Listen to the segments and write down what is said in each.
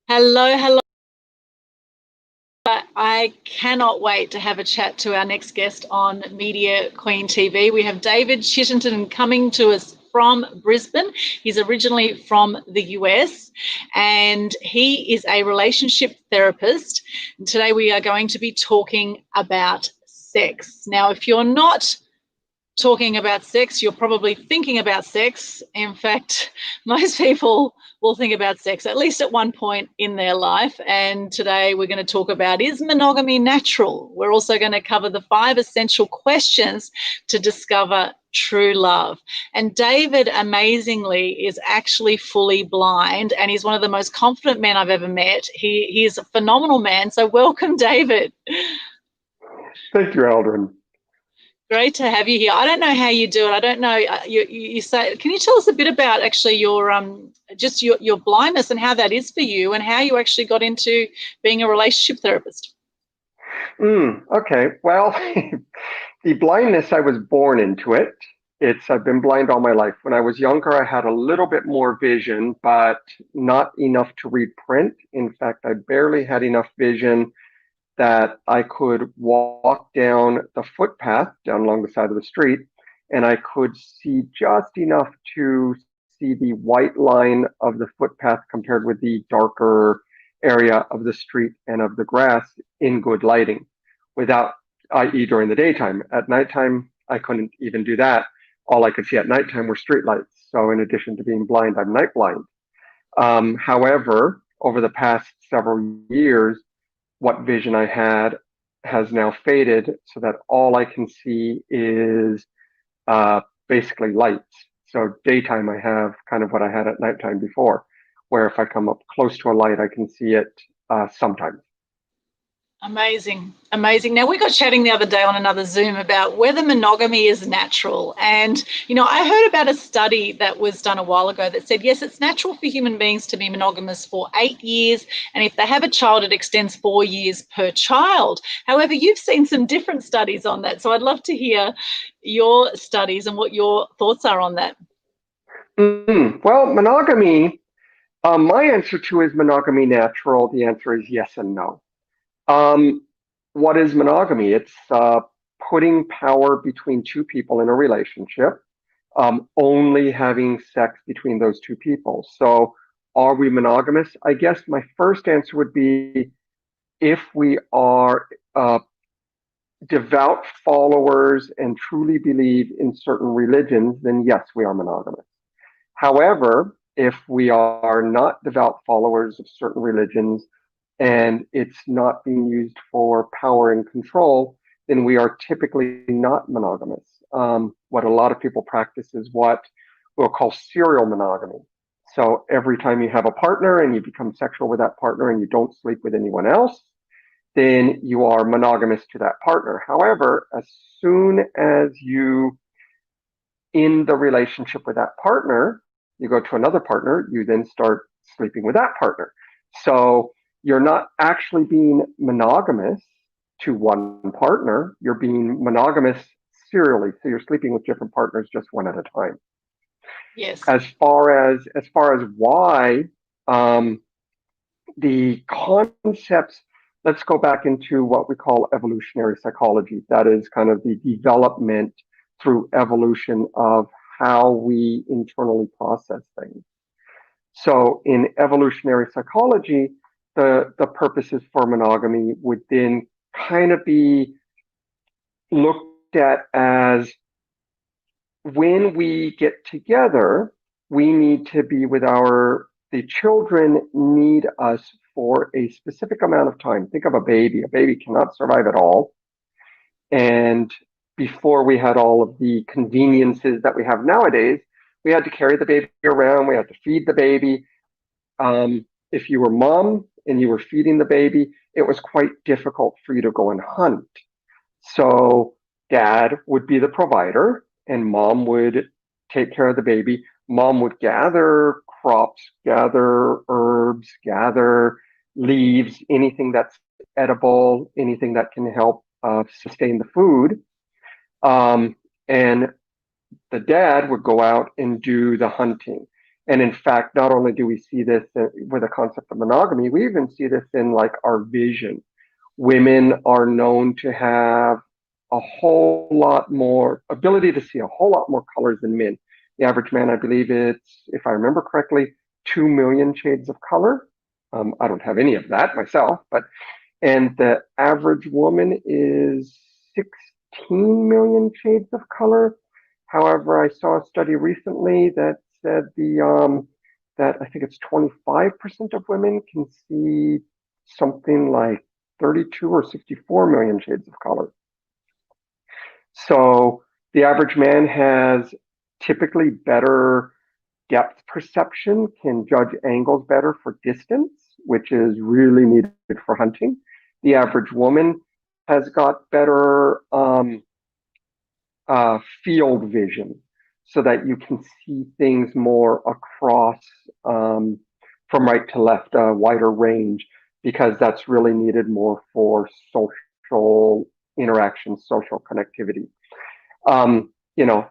Hello, hello. I cannot wait to have a chat to our next guest on Media Queen TV. We have David Chittenden coming to us from Brisbane. He's originally from the US and he is a relationship therapist. And today we are going to be talking about sex. Now, if you're not talking about sex, you're probably thinking about sex. In fact, most people will think about sex at least at one point in their life. And today we're going to talk about, is monogamy natural? We're also going to cover the 5 essential questions to discover true love. And David, amazingly, is actually fully blind, and he's one of the most confident men I've ever met. He is a phenomenal man. So welcome, David. Thank you, Aldrin. Great to have you here. I don't know how you do it. I don't know. You say, can you tell us a bit about actually your just your blindness and how that is for you, and how you actually got into being a relationship therapist? Okay. Well, the blindness, I was born into it. I've been blind all my life. When I was younger, I had a little bit more vision, but not enough to read print. In fact, I barely had enough vision that I could walk down the footpath down along the side of the street, and I could see just enough to see the white line of the footpath compared with the darker area of the street and of the grass in good lighting, without, i.e., during the daytime. At nighttime, I couldn't even do that. All I could see at nighttime were street lights. So, in addition to being blind, I'm night blind. However, over the past several years, what vision I had has now faded so that all I can see is basically lights. So daytime, I have kind of what I had at nighttime before, where if I come up close to a light, I can see it sometimes. Amazing, amazing. Now, we got chatting the other day on another Zoom about whether monogamy is natural. And, I heard about a study that was done a while ago that said, yes, it's natural for human beings to be monogamous for 8 years. And if they have a child, it extends 4 years per child. However, you've seen some different studies on that. So I'd love to hear your studies and what your thoughts are on that. Well, monogamy, my answer to is monogamy natural? The answer is yes and no. Um, what is monogamy? It's putting power between two people in a relationship, only having sex between those two people. So, are we monogamous? I guess my first answer would be, if we are devout followers and truly believe in certain religions, then yes, we are monogamous. However, if we are not devout followers of certain religions and it's not being used for power and control, then we are typically not monogamous. What a lot of people practice is what we'll call serial monogamy. So every time you have a partner and you become sexual with that partner and you don't sleep with anyone else, then you are monogamous to that partner. However, as soon as you in the relationship with that partner, you go to another partner, you then start sleeping with that partner. So you're not actually being monogamous to one partner, you're being monogamous serially. So you're sleeping with different partners just one at a time. Yes. As far as why, um, the concepts, let's go back into what we call evolutionary psychology. That is kind of the development through evolution of how we internally process things. So in evolutionary psychology, the purposes for monogamy would then kind of be looked at as, when we get together, we need to be with the children need us for a specific amount of time. Think of a baby. A baby cannot survive at all. And before we had all of the conveniences that we have nowadays, we had to carry the baby around. We had to feed the baby. If you were mom and you were feeding the baby, it was quite difficult for you to go and hunt. So dad would be the provider and mom would take care of the baby. Mom would gather crops, gather herbs, gather leaves, anything that's edible, anything that can help sustain the food. And the dad would go out and do the hunting. And in fact, not only do we see this with the concept of monogamy, we even see this in like our vision. Women are known to have a whole lot more ability to see a whole lot more colors than men. The average man, I believe it's, if I remember correctly, 2 million shades of color. I don't have any of that myself, and the average woman is 16 million shades of color. However, I saw a study recently that said that I think it's 25% of women can see something like 32 or 64 million shades of color. So the average man has typically better depth perception, can judge angles better for distance, which is really needed for hunting. The average woman has got better field vision so that you can see things more across from right to left, a wider range, because that's really needed more for social interaction, social connectivity.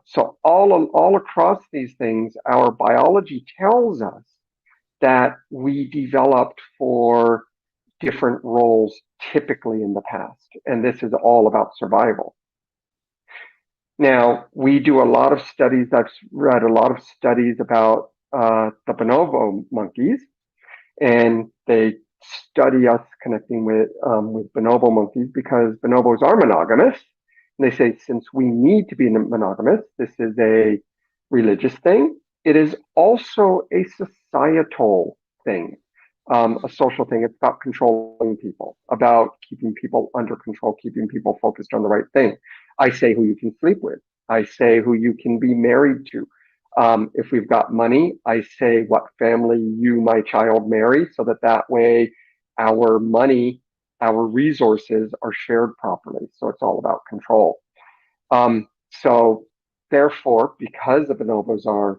So all across these things, our biology tells us that we developed for different roles typically in the past, and this is all about survival. Now, we do a lot of studies. I've read a lot of studies about the bonobo monkeys, and they study us connecting with bonobo monkeys because bonobos are monogamous. And they say, since we need to be monogamous, this is a religious thing. It is also a societal thing, a social thing. It's about controlling people, about keeping people under control, keeping people focused on the right thing. I say who you can sleep with. I say who you can be married to. If we've got money, I say what family you, my child, marry, so that way our money, our resources are shared properly. So it's all about control. So therefore, because the bonobos are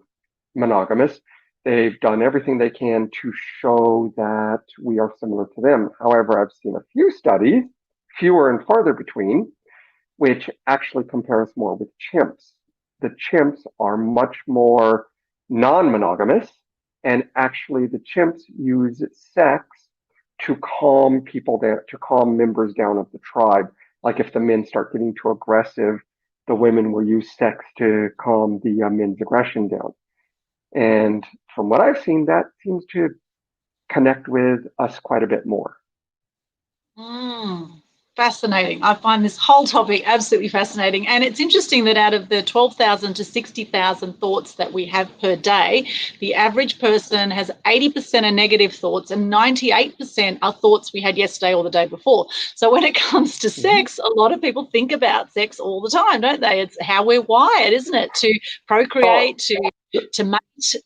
monogamous, they've done everything they can to show that we are similar to them. However, I've seen a few studies, fewer and farther between, which actually compare us more with chimps. The chimps are much more non-monogamous, and actually the chimps use sex to calm people down, to calm members down of the tribe. Like if the men start getting too aggressive, the women will use sex to calm the men's aggression down. And from what I've seen, that seems to connect with us quite a bit more. Fascinating. I find this whole topic absolutely fascinating. And it's interesting that out of the 12,000 to 60,000 thoughts that we have per day, the average person has 80% are negative thoughts and 98% are thoughts we had yesterday or the day before. So when it comes to sex, a lot of people think about sex all the time, don't they? It's how we're wired, isn't it? To procreate, to mate,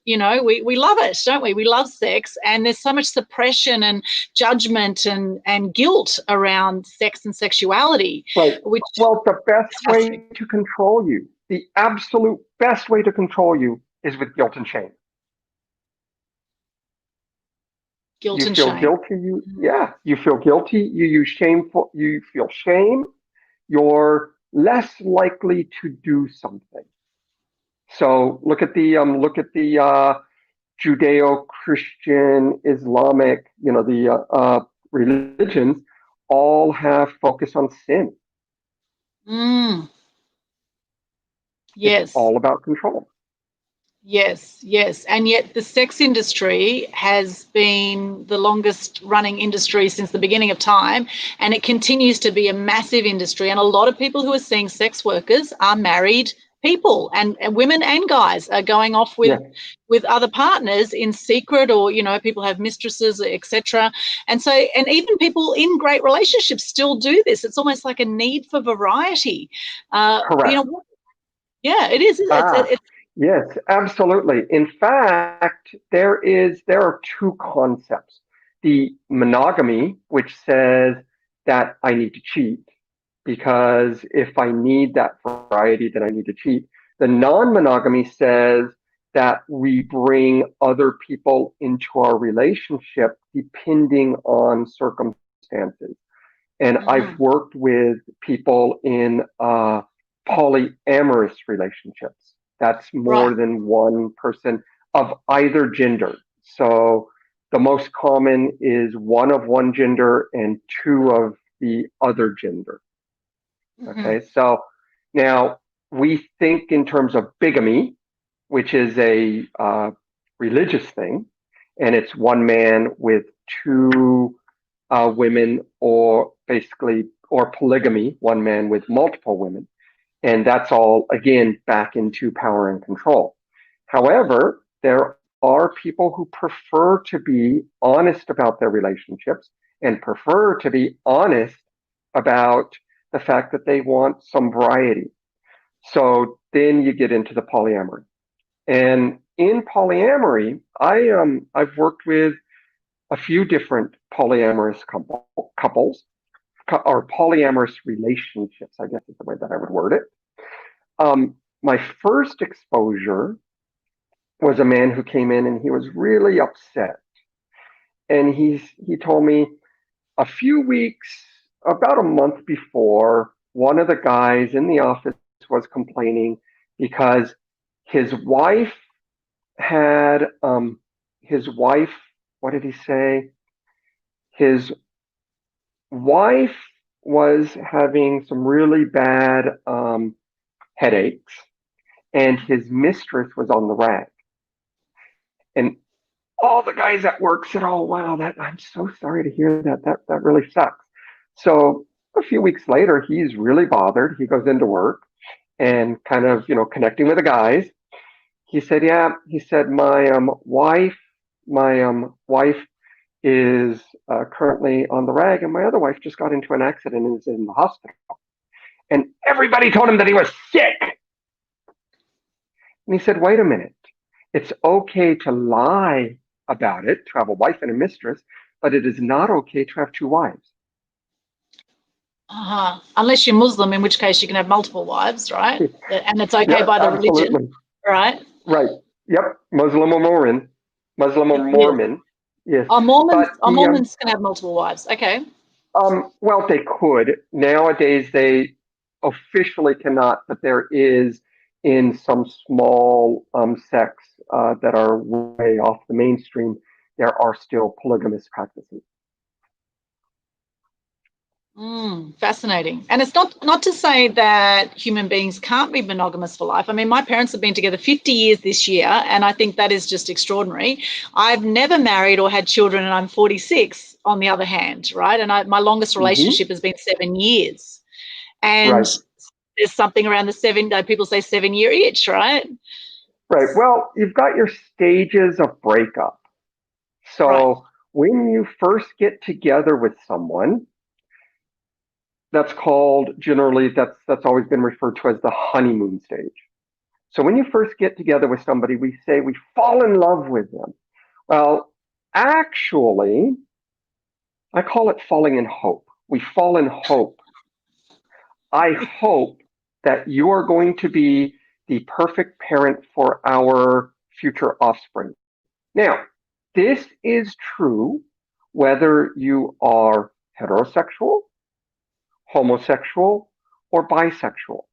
we love it, don't we? We love sex, and there's so much suppression and judgment and guilt around sex and sexuality. Right. Well, the best way to control you, the absolute best way to control you is with guilt and shame. You feel guilty, you feel guilty, you use shameful, you feel shame, you're less likely to do something. So look at the Judeo-Christian, Islamic, the religions all have focus on sin. Yes. It's all about control. Yes. And yet the sex industry has been the longest running industry since the beginning of time, and it continues to be a massive industry. And a lot of people who are seeing sex workers are married people, and women and guys are going off with other partners in secret, or people have mistresses, etc. And even people in great relationships still do this. It's almost like a need for variety. Correct. It is. Yes, absolutely. In fact, there are two concepts. The monogamy, which says that I need to cheat, because if I need that variety, then I need to cheat. The non-monogamy says that we bring other people into our relationship depending on circumstances. And I've worked with people in polyamorous relationships. That's more than one person. of either gender. So the most common is one of one gender and two of the other gender. Okay, so now we think in terms of bigamy, which is a religious thing, and it's one man with two women, or basically, or polygamy, one man with multiple women. And that's all, again, back into power and control. However, there are people who prefer to be honest about their relationships and prefer to be honest about the fact that they want some variety. So then you get into the polyamory. And in polyamory, I've worked with a few different polyamorous couples, or polyamorous relationships, I guess is the way that I would word it. My first exposure was a man who came in and he was really upset. And he told me a few weeks, about a month before, one of the guys in the office was complaining because his wife had, what did he say? His wife was having some really bad headaches, and his mistress was on the rag. And all the guys at work said, "Oh, wow, I'm so sorry to hear that. That really sucks." So a few weeks later, he's really bothered. He goes into work and kind of, connecting with the guys. He said, "Yeah," he said, my wife is currently on the rag, and my other wife just got into an accident and is in the hospital." And everybody told him that he was sick. And he said, "Wait a minute. It's okay to lie about it, to have a wife and a mistress, but it is not okay to have two wives." Unless you're Muslim, in which case you can have multiple wives, right? And it's okay Yeah, by the absolutely. religion, right? Right. Yep. Muslim or Mormon. Yes. Mormons can have multiple wives. Okay. Well, they could. Nowadays, they officially cannot, but there is in some small sects that are way off the mainstream, there are still polygamous practices. Fascinating. And it's not to say that human beings can't be monogamous for life. I mean, my parents have been together 50 years this year, and I think that is just extraordinary. I've never married or had children, and I'm 46 on the other hand, right? And my longest relationship has been 7 years. And Right. there's something around the people say 7-year itch, right? Right. Well, you've got your stages of breakup. So when you first get together with someone, that's always been referred to as the honeymoon stage. So when you first get together with somebody, we say we fall in love with them. Well, actually, I call it falling in hope. We fall in hope. I hope that you are going to be the perfect parent for our future offspring. Now, this is true whether you are heterosexual, homosexual, or bisexual,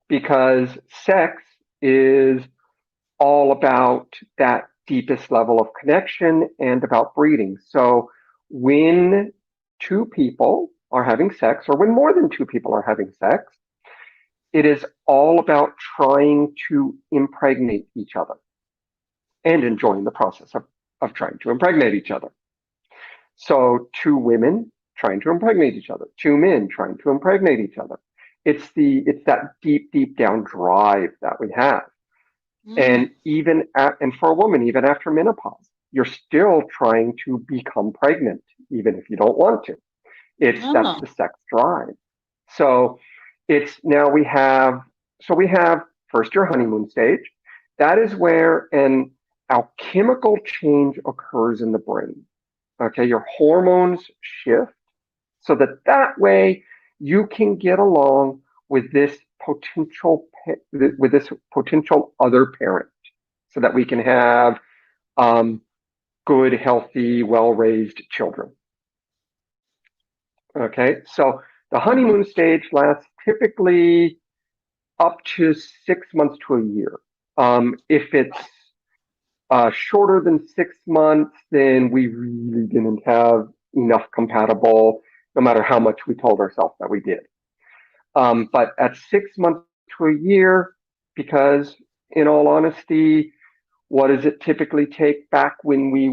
because sex is all about that deepest level of connection and about breeding. So when two people are having sex, or when more than two people are having sex, it is all about trying to impregnate each other and enjoying the process of trying to impregnate each other. So two women trying to impregnate each other, two men trying to impregnate each other. It's that deep down drive that we have. And and for a woman, even after menopause, you're still trying to become pregnant, even if you don't want to. That's the sex drive. So we have first your honeymoon stage. That is where an alchemical change occurs in the brain. Okay, your hormones shift so that way you can get along with this potential other parent, so that we can have good, healthy, well-raised children. Okay, so the honeymoon stage lasts typically up to 6 months to a year. If it's shorter than 6 months, then we really didn't have enough compatible, no matter how much we told ourselves that we did. But at 6 months to a year, because in all honesty, what does it typically take back when we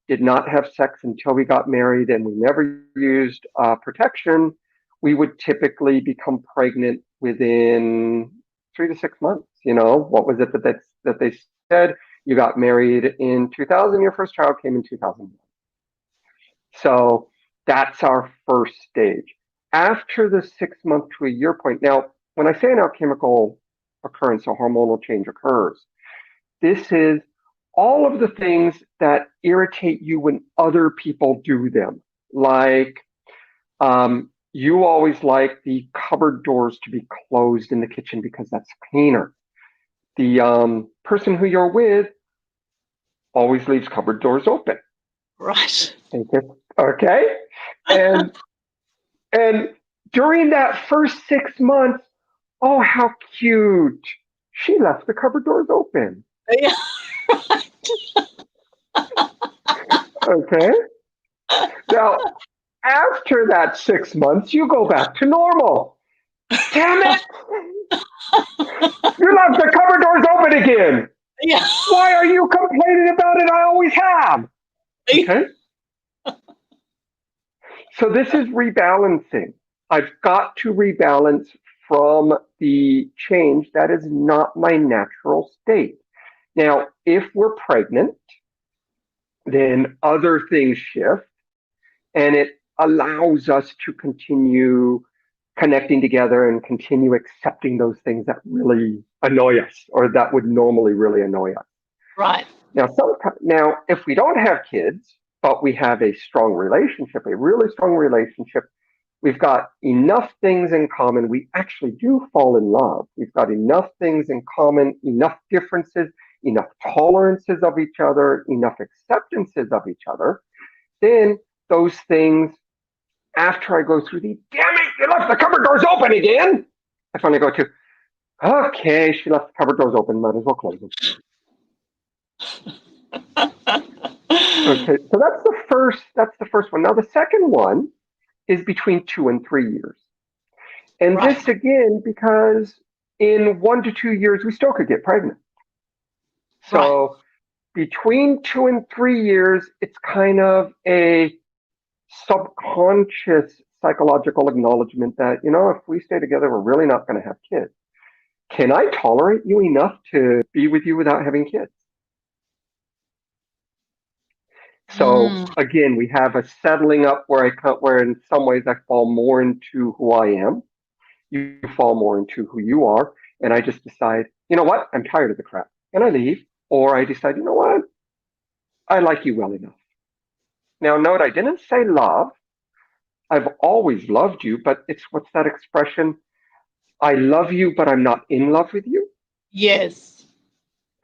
did not have sex until we got married and we never used protection, we would typically become pregnant within 3 to 6 months. What was it that they said? You got married in 2000, your first child came in 2001. So that's our first stage. After the 6 month to a year point, now, when I say an alchemical occurrence, a hormonal change occurs, this is all of the things that irritate you when other people do them. Like, you always like the cupboard doors to be closed in the kitchen because that's cleaner. The person who you're with always leaves cupboard doors open. Right. Okay? And during that first 6 months, oh, how cute. She left the cupboard doors open. Yeah. Okay? Now, after that 6 months, you go back to normal. Damn it! You left the cupboard doors open again. Yeah. Why are you complaining about it? I always have. Okay? So this is rebalancing. I've got to rebalance from the change that is not my natural state. Now, if we're pregnant, then other things shift, and it allows us to continue connecting together and continue accepting those things that really annoy us or that would normally really annoy us. Right. Now, if we don't have kids, but we have a strong relationship, a really strong relationship, we've got enough things in common. We actually do fall in love. We've got enough things in common, enough differences, enough tolerances of each other, enough acceptances of each other. Then those things, after I go through the, damn it, you left the cupboard doors open again, I finally go to, okay, she left the cupboard doors open, might as well close them. Okay, so that's the first one. Now the second one is between 2 and 3 years. And Right. this again, because in 1 to 2 years, we still could get pregnant. So between 2 and 3 years, it's kind of a subconscious psychological acknowledgement that, if we stay together, we're really not going to have kids. Can I tolerate you enough to be with you without having kids? So again, we have a settling up where in some ways I fall more into who I am. You fall more into who you are. And I just decide, you know what? I'm tired of the crap. And I leave. Or I decide, you know what? I like you well enough. Now, note, I didn't say love. I've always loved you, but what's that expression? I love you, but I'm not in love with you. Yes.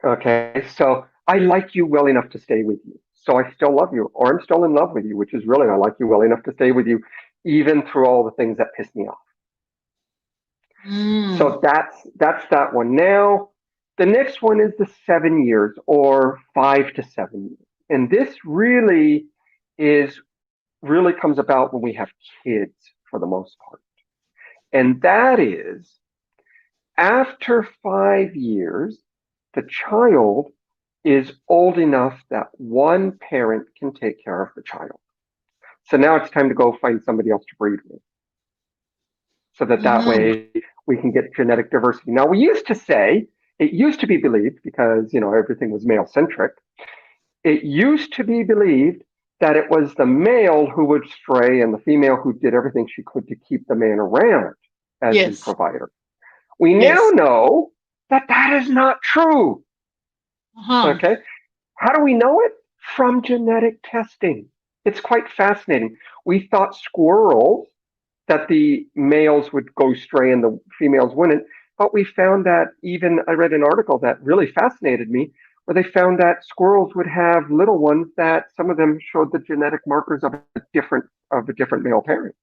Okay. So I like you well enough to stay with you. So I still love you, or I'm still in love with you, which is really, I like you well enough to stay with you, even through all the things that piss me off. So that's that one. Now, the next one is the 7 years or 5 to 7 years. And this really comes about when we have kids for the most part. And that is after 5 years, the child is old enough that one parent can take care of the child. So now it's time to go find somebody else to breed with. So that way we can get genetic diversity. Now, it used to be believed, because, everything was male centric, it used to be believed that it was the male who would stray and the female who did everything she could to keep the man around as his provider. We now know that is not true. Okay. How do we know it? From genetic testing. It's quite fascinating. We thought squirrels, that the males would go stray and the females wouldn't. But we found that I read an article that really fascinated me, where they found that squirrels would have little ones that some of them showed the genetic markers of a different male parent.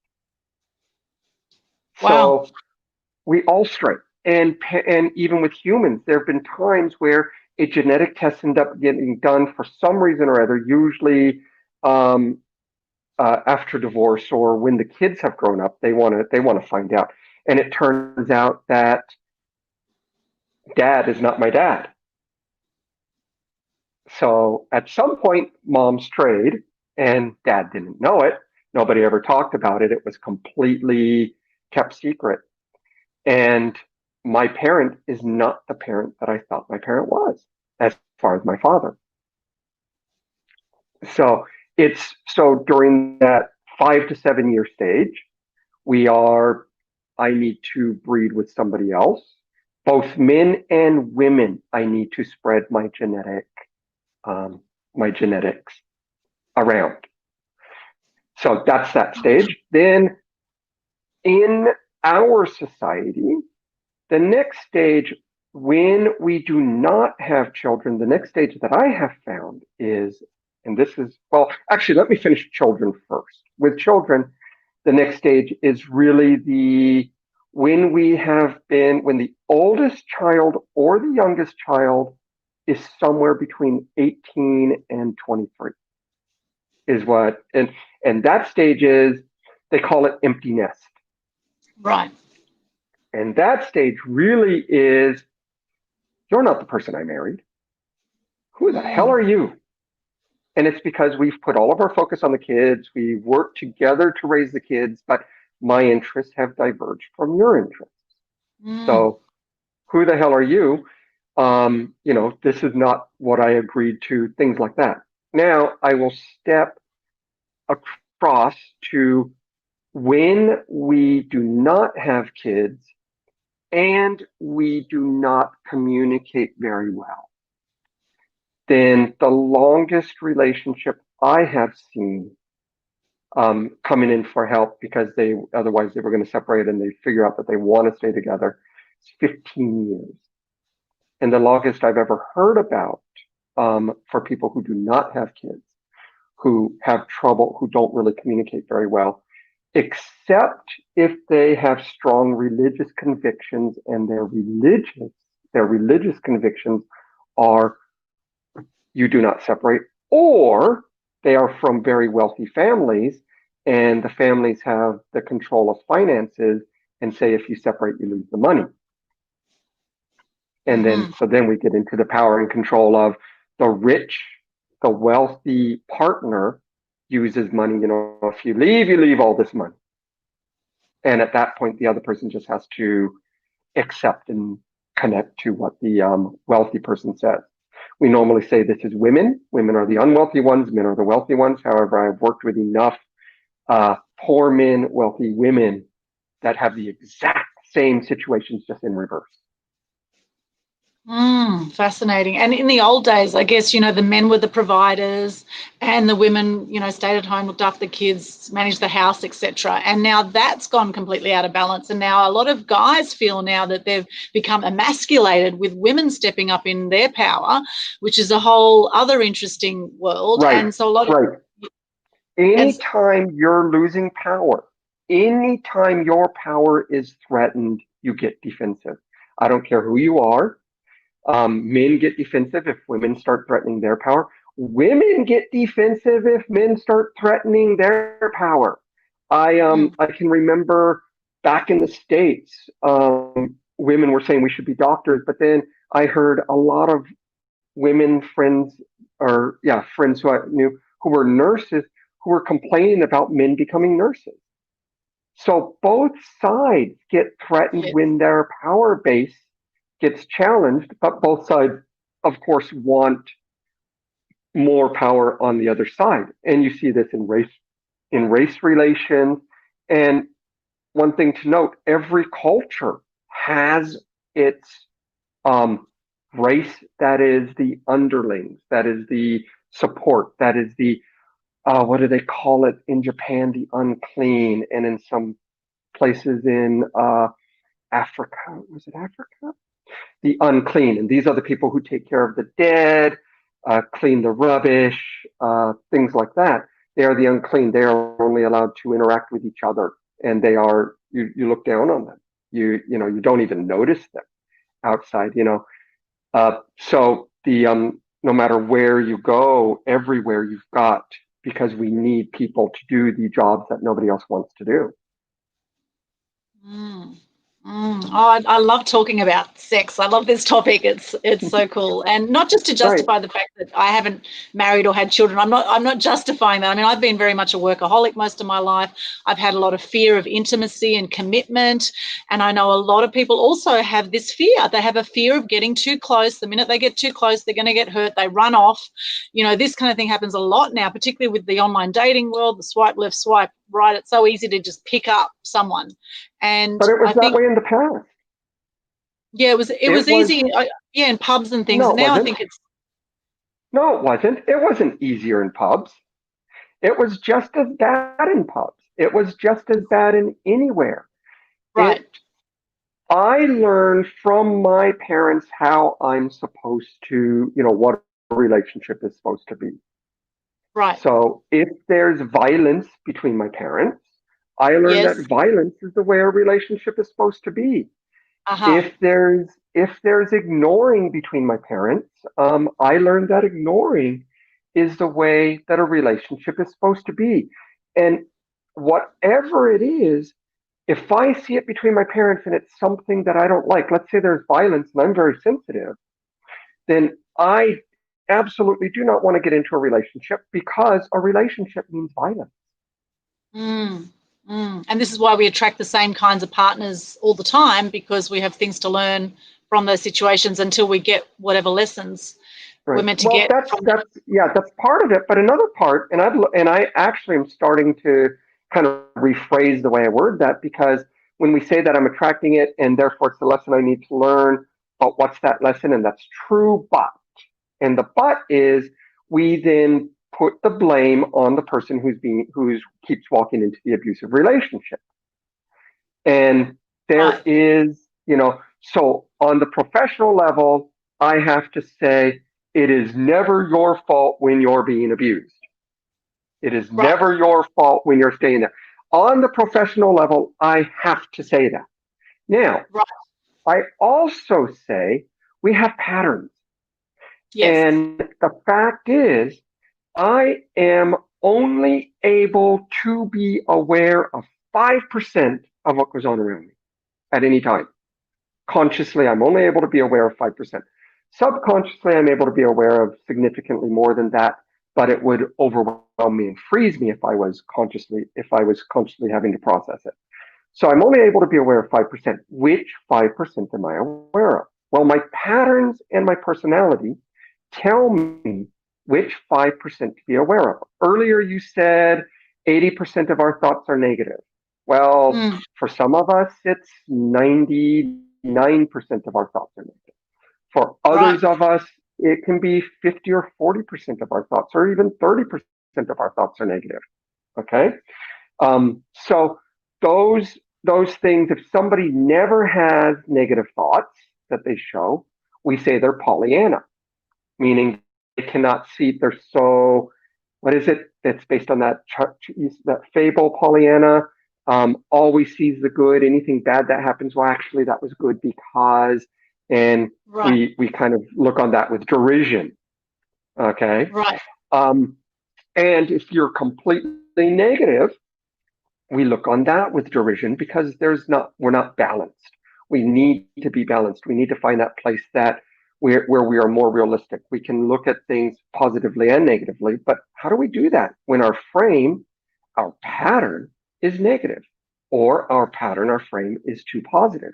Wow. So we all stray. And even with humans, there have been times where a genetic test ends up getting done for some reason or other, usually um, after divorce or when the kids have grown up, they want to find out. And it turns out that dad is not my dad. So at some point, mom strayed, and dad didn't know it. Nobody ever talked about it. It was completely kept secret. And my parent is not the parent that I thought my parent was, as far as my father. So during that 5 to 7 year stage, we are, I need to breed with somebody else. Both men and women, I need to spread um, my genetics around. So that's that stage. Then in our society, the next stage, when we do not have children, the next stage that I have found is, and this is, well, actually, let me finish children first. With children, the next stage is really when the oldest child or the youngest child is somewhere between 18 and 23 is what, and that stage is, they call it empty nest. Right. And that stage really is, you're not the person I married. Who the hell are you? And it's because we've put all of our focus on the kids. We work together to raise the kids, but my interests have diverged from your interests. So who the hell are you? This is not what I agreed to, things like that. Now I will step across to when we do not have kids and we do not communicate very well. Then the longest relationship I have seen coming in for help because otherwise they were going to separate and they figure out that they want to stay together. It's 15 years. And the longest I've ever heard about for people who do not have kids, who have trouble, who don't really communicate very well, except if they have strong religious convictions and their religious convictions are you do not separate, or they are from very wealthy families and the families have the control of finances and say if you separate you lose the money. And then we get into the power and control of the rich, the wealthy partner uses money. If you leave all this money. And at that point, the other person just has to accept and connect to what the wealthy person says. We normally say this is women. Women are the unwealthy ones. Men are the wealthy ones. However, I've worked with enough poor men, wealthy women that have the exact same situations, just in reverse. Fascinating. And in the old days, I guess, the men were the providers and the women, stayed at home, looked after the kids, managed the house, etc. And now that's gone completely out of balance. And now a lot of guys feel now that they've become emasculated with women stepping up in their power, which is a whole other interesting world. Right. And so a lot of anytime you're losing power, anytime your power is threatened, you get defensive. I don't care who you are. Men get defensive if women start threatening their power. Women get defensive if men start threatening their power. I can remember back in the States, women were saying we should be doctors, but then I heard a lot of women friends who I knew who were nurses who were complaining about men becoming nurses. So both sides get threatened when their power base gets challenged, but both sides, of course, want more power on the other side. And you see this in race relations. And one thing to note, every culture has its race that is the underlings, that is the support, that is the what do they call it in Japan, the unclean, and in some places in Africa, was it Africa? The unclean, and these are the people who take care of the dead, clean the rubbish, things like that. They are the unclean. They are only allowed to interact with each other, and they are you look down on them. You don't even notice them outside. So no matter where you go, everywhere you've got, because we need people to do the jobs that nobody else wants to do. Mm. Oh, I love talking about sex. I love this topic. It's so cool, and not just to Right. justify the fact that I haven't married or had children. I'm not justifying that. I mean, I've been very much a workaholic most of my life. I've had a lot of fear of intimacy and commitment, and I know a lot of people also have this fear. They have a fear of getting too close. The minute they get too close, they're going to get hurt. They run off. This kind of thing happens a lot now, particularly with the online dating world, the swipe left, swipe right. It's so easy to just pick up someone. And But it was I that think, way in the past. yeah, it was It was, easy, in pubs and things. no, And it now I wasn't. think it's No, it wasn't. It wasn't easier in pubs. It was just as bad in pubs. It was just as bad in anywhere. right, I learned from my parents how I'm supposed to, what a relationship is supposed to be. right. So if there's violence between my parents, I learned that Yes. violence is the way a relationship is supposed to be. Uh-huh. If there's ignoring between my parents, I learned that ignoring is the way that a relationship is supposed to be. And whatever it is, if I see it between my parents and it's something that I don't like, let's say there's violence and I'm very sensitive, then I absolutely do not want to get into a relationship, because a relationship means violence. Mm, And this is why we attract the same kinds of partners all the time, because we have things to learn from those situations until we get whatever lessons we're Right. meant to Well, get that's from them. that's yeah, that's part of it. But another part, and I actually am starting to kind of rephrase the way I word that, because when we say that I'm attracting it, and therefore it's the lesson I need to learn, but what's that lesson? And that's true, and the but is, we then put the blame on the person who's keeps walking into the abusive relationship. And there Right, is, so on the professional level, I have to say, it is never your fault when you're being abused. It is right, never your fault when you're staying there. On the professional level, I have to say that. Now, right. I also say we have patterns. Yes. And the fact is, I am only able to be aware of 5% of what goes on around me at any time. Consciously, I'm only able to be aware of 5%. Subconsciously, I'm able to be aware of significantly more than that, but it would overwhelm me and freeze me if I was consciously having to process it. So I'm only able to be aware of 5%. Which 5% am I aware of? Well, my patterns and my personality tell me which 5% to be aware of. Earlier, you said 80% of our thoughts are negative. Well, Mm, for some of us, it's 99% of our thoughts are negative. For right. others of us, it can be 50 or 40% of our thoughts, or even 30% of our thoughts are negative. Okay. So those things, if somebody never has negative thoughts that they show, we say they're Pollyanna, meaning they cannot see. They're so, what is it? That's based on that fable, Pollyanna. Always sees the good. Anything bad that happens, well, actually, that was good because, and Right, we kind of look on that with derision. Okay. right. Um, and if you're completely negative, we look on that with derision, because we're not balanced. We need to be balanced. We need to find that place that where we are more realistic. We can look at things positively and negatively, but how do we do that when our pattern is negative, or our frame is too positive?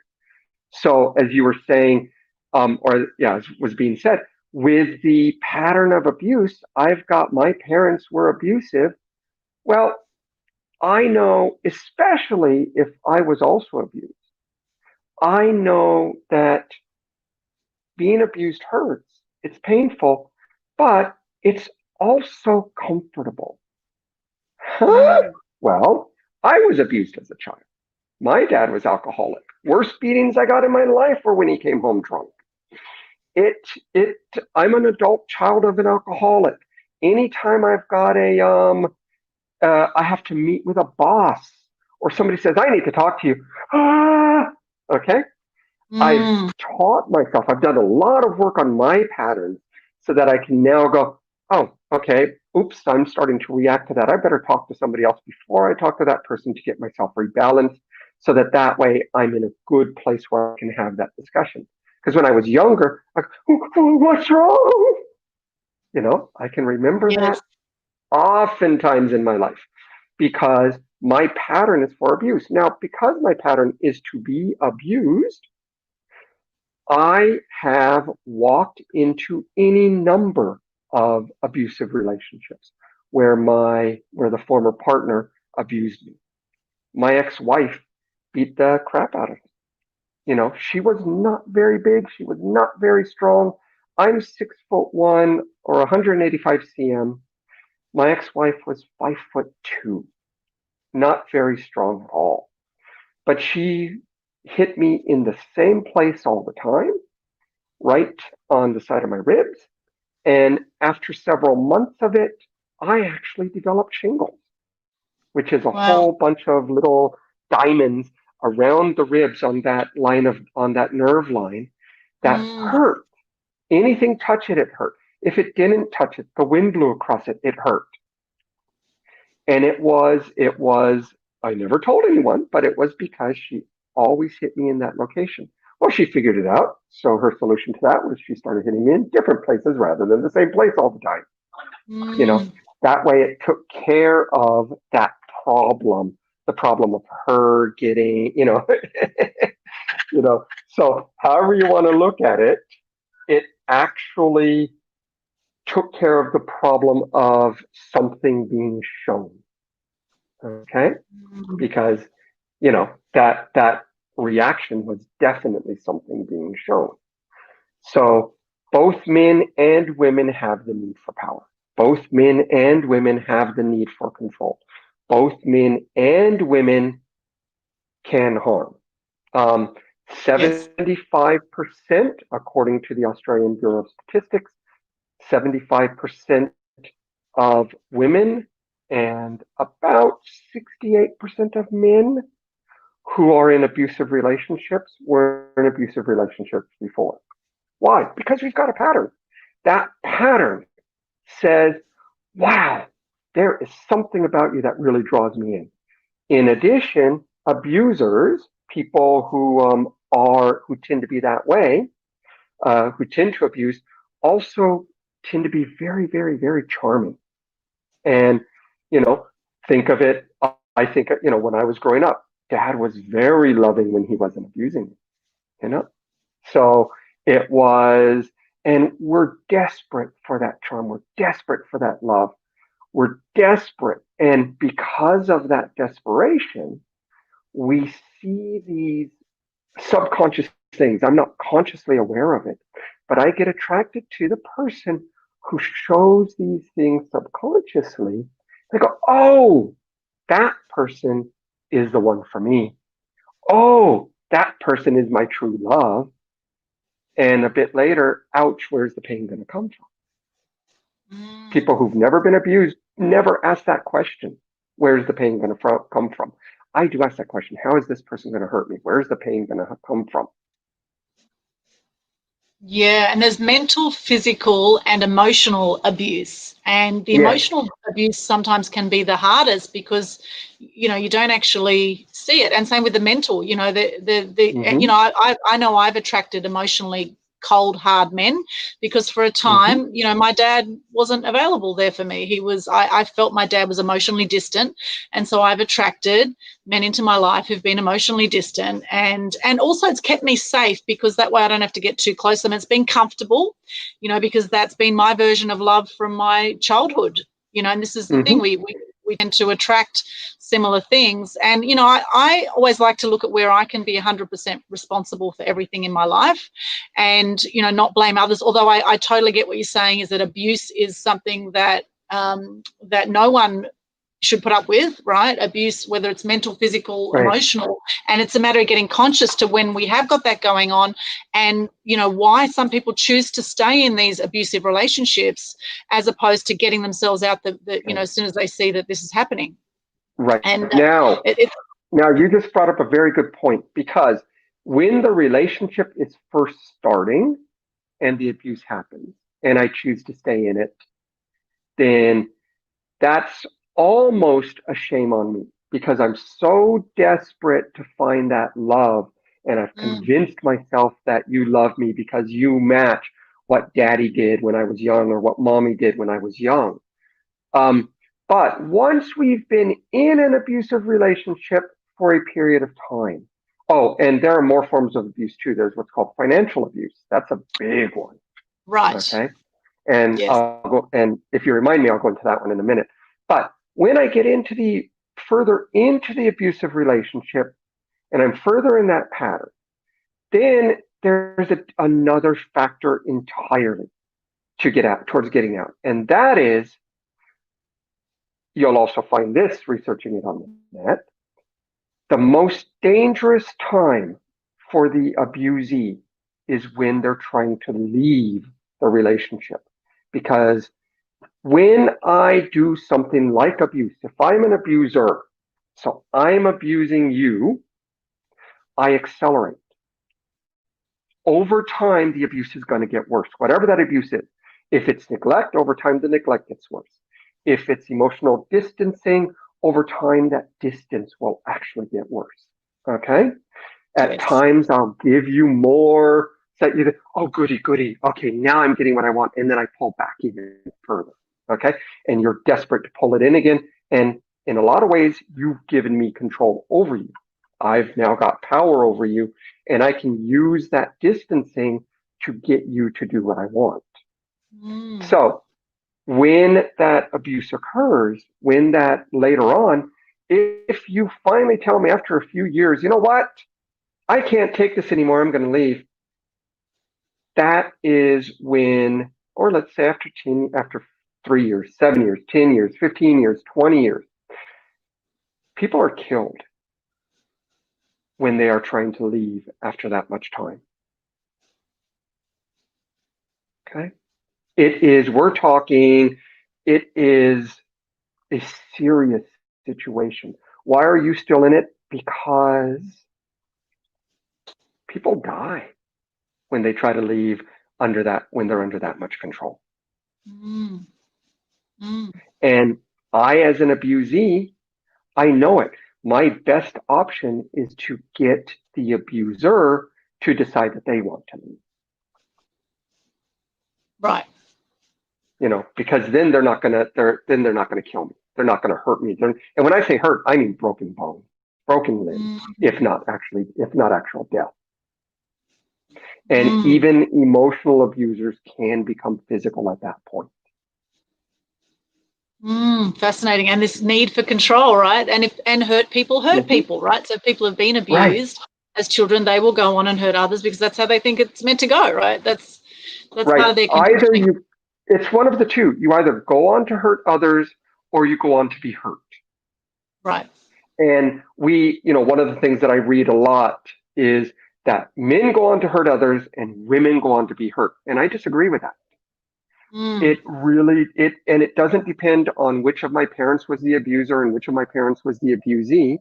So as you were saying, or yeah, as was being said, with the pattern of abuse, I've got, my parents were abusive. Well, I know, especially if I was also abused, I know that being abused hurts. It's painful, but it's also comfortable. Huh? Mm, Well, I was abused as a child. My dad was alcoholic. Worst beatings I got in my life were when he came home drunk. It, it, I'm an adult child of an alcoholic. Anytime I've got I have to meet with a boss, or somebody says, I need to talk to you. Okay. I've mm, taught myself, I've done a lot of work on my patterns, so that I can now go, oh, okay, oops, I'm starting to react to that. I better talk to somebody else before I talk to that person to get myself rebalanced, so that that way I'm in a good place where I can have that discussion. Because when I was younger, like, oh, what's wrong? I can remember that Yes. oftentimes in my life because my pattern is for abuse. Now, because my pattern is to be abused, I have walked into any number of abusive relationships where the former partner abused me. My ex-wife beat the crap out of me. She was not very big. She was not very strong. I'm 6'1" or 185 cm. My ex-wife was 5'2", not very strong at all. But she hit me in the same place all the time, right on the side of my ribs. And after several months of it, I actually developed shingles, which is a Wow. whole bunch of little diamonds around the ribs on that nerve line that Mm. hurt. Anything touch it, it hurt. If it didn't touch it, the wind blew across it, it hurt. And I never told anyone, but it was because she always hit me in that location. Well, she figured it out. So her solution to that was she started hitting me in different places rather than the same place all the time. You know, Mm. that way it took care of that problem, the problem of her getting, so however you want to look at it, it actually took care of the problem of something being shown. Okay. Mm. Because, that reaction was definitely something being shown. So both men and women have the need for power. Both men and women have the need for control. Both men and women can harm. Um, Yes. 75%, according to the Australian Bureau of Statistics, 75% of women and about 68% of men who are in abusive relationships were in abusive relationships before. Why? Because we've got a pattern. That pattern says, wow, there is something about you that really draws me in. In addition, abusers, people who tend to be that way, who tend to abuse, also tend to be very, very, very charming. And, you know, think of it, I think, when I was growing up, dad was very loving when he wasn't abusing me, you know? So it was, and we're desperate for that charm. We're desperate for that love. We're desperate. And because of that desperation, we see these subconscious things. I'm not consciously aware of it, but I get attracted to the person who shows these things subconsciously. I go, oh, that person is the one for me. Oh, that person is my true love. And a bit later, ouch, where's the pain going to come from? People Mm. who've never been abused never ask that question. Where's the pain going to come from? I do ask that question. How is this person going to hurt me? Where's the pain going to come from? Yeah, and there's mental, physical, and emotional abuse. And the Yes. emotional abuse sometimes can be the hardest because, you don't actually see it. And same with the mental, Mm-hmm. I know I've attracted emotionally cold, hard men because for a Mm-hmm. time, my dad wasn't available there for me. I felt my dad was emotionally distant. And so I've attracted men into my life who've been emotionally distant, and also it's kept me safe because that way I don't have to get too close to them. It's been comfortable, because that's been my version of love from my childhood, and this is the thing, Mm-hmm. we tend to attract similar things. And I always like to look at where I can be 100% responsible for everything in my life, and not blame others, although I totally get what you're saying, is that abuse is something that that no one should put up with, right? Abuse, whether it's mental, physical, Right. emotional. And it's a matter of getting conscious to when we have got that going on, and, why some people choose to stay in these abusive relationships as opposed to getting themselves out Right. as soon as they see that this is happening. Right. And Now, it, it now you just brought up a very good point because when the relationship is first starting and the abuse happens, and I choose to stay in it, then that's almost a shame on me because I'm so desperate to find that love. And I've Mm. convinced myself that you love me because you match what daddy did when I was young or what mommy did when I was young. Um, but once we've been in an abusive relationship for a period of time, oh, and there are more forms of abuse too. There's what's called financial abuse. That's a big one. Right. Okay. And Yes. and if you remind me, I'll go into that one in a minute. But when I get into the further into the abusive relationship and I'm further in that pattern, then there's another factor entirely to get out towards getting out. And that is, you'll also find this researching it on the net, the most dangerous time for the abusee is when they're trying to leave the relationship. Because when I do something like abuse, if I'm an abuser, so I'm abusing you, I accelerate. Over time, the abuse is going to get worse, whatever that abuse is. If it's neglect, over time, the neglect gets worse. If it's emotional distancing, over time, that distance will actually get worse. Okay? At Yes. times, I'll give you more, set you, oh, goody, goody. Okay, now I'm getting what I want. And then I pull back even further. Okay? And you're desperate to pull it in again. And in a lot of ways, you've given me control over you. I've now got power over you, and I can use that distancing to get you to do what I want. Mm. So when that abuse occurs, when that later on, if you finally tell me after a few years, you know what, I can't take this anymore, I'm going to leave, that is when, or let's say after 3 years, 7 years, 10 years, 15 years, 20 years, people are killed when they are trying to leave after that much time. Okay. We're talking, it is a serious situation. Why are you still in it? Because people die when they try to leave when they're under that much control. Mm. Mm. And I, as an abusee, I know it. My best option is to get the abuser to decide that they want to leave. Right. Because then they're not gonna kill me. They're not gonna hurt me. And when I say hurt, I mean broken bones, broken limbs, Mm. if not actual death. And Mm. even emotional abusers can become physical at that point. Mm. Fascinating. And this need for control, right? And hurt people, Mm-hmm. right? So if people have been Right, abused as children, they will go on and hurt others because that's how they think it's meant to go, right? That's right. part of their conditioning. It's one of the two. You either go on to hurt others or you go on to be hurt. Right. And one of the things that I read a lot is that men go on to hurt others and women go on to be hurt. And I disagree with that. Mm. It doesn't depend on which of my parents was the abuser and which of my parents was the abusee.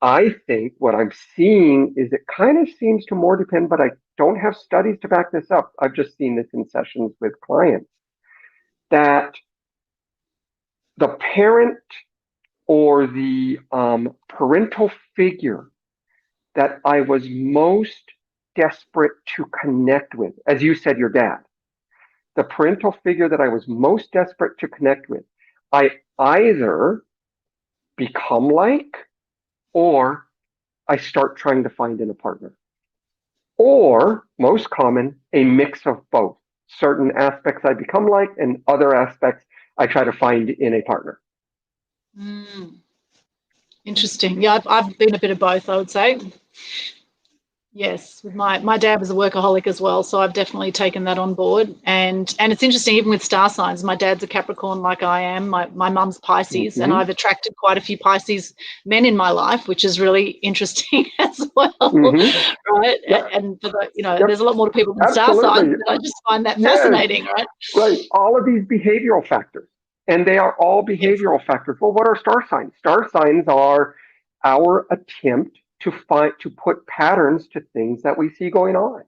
I think what I'm seeing is it kind of seems to more depend, but I don't have studies to back this up. I've just seen this in sessions with clients that the parent or the parental figure that I was most desperate to connect with, as you said, your dad, the parental figure that I was most desperate to connect with, I either become like or I start trying to find in a partner. Or, most common, a mix of both. Certain aspects I become like, and other aspects I try to find in a partner. Mm. Interesting. Yeah, I've been a bit of both, I would say. Yes, with my dad was a workaholic as well, so I've definitely taken that on board. And it's interesting, even with star signs. My dad's a Capricorn, like I am. My mum's Pisces, and Mm-hmm. I've attracted quite a few Pisces men in my life, which is really interesting as well, Mm-hmm. right? Yep. And for Yep. there's a lot more to people than star signs, Absolutely. but I just find that Yes. fascinating, right? Right. All of these behavioral factors, and they are all Yes. behavioral factors. Well, what are star signs? Star signs are our attempt to put patterns to things that we see going on.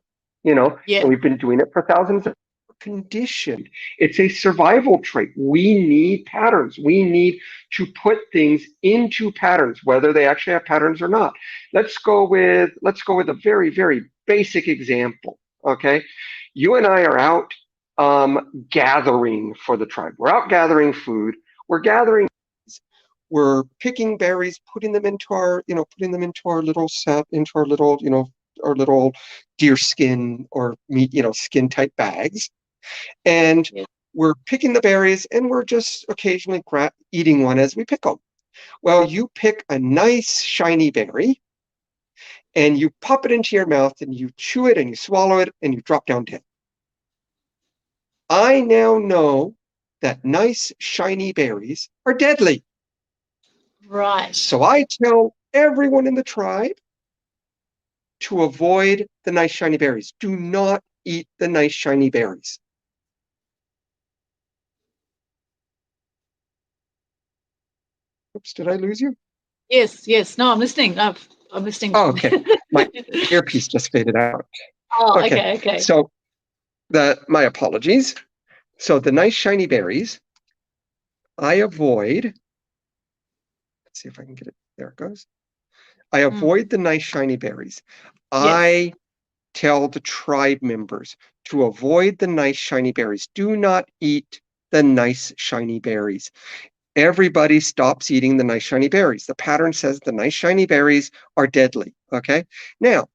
And Yeah. we've been doing it for thousands of conditioned. It's a survival trait. We need patterns. We need to put things into patterns, whether they actually have patterns or not. Let's go with a very, very basic example. Okay. You and I are out gathering for the tribe. We're out gathering food. We're picking berries, putting them into our little set, into our little, our little deer skin or meat, skin type bags. And we're picking the berries and we're just occasionally eating one as we pick them. Well, you pick a nice shiny berry and you pop it into your mouth and you chew it and you swallow it and you drop down dead. I now know that nice shiny berries are deadly. Right. So I tell everyone in the tribe to avoid the nice shiny berries. Do not eat the nice shiny berries. Oops, did I lose you? Yes. No, I'm listening. I'm listening. Oh, okay. My earpiece just faded out. Oh, okay. So my apologies. So the nice shiny berries, I avoid. Let's see if I can get it. There it goes. I avoid the nice shiny berries. I tell the tribe members to avoid the nice shiny berries. Do not eat the nice shiny berries. Everybody stops eating the nice shiny berries. The pattern says the nice shiny berries are deadly. Okay. Now,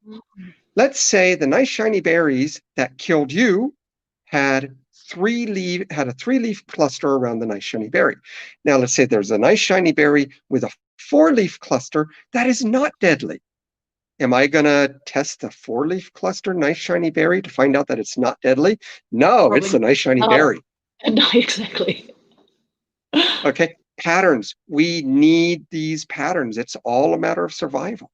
let's say the nice shiny berries that killed you had a 3-leaf cluster around the nice shiny berry. Now, let's say there's a nice shiny berry with a 4-leaf cluster that is not deadly. Am I going to test the 4-leaf cluster nice shiny berry to find out that it's not deadly? No, probably. It's the nice shiny berry. No, exactly. Okay, patterns. We need these patterns. It's all a matter of survival.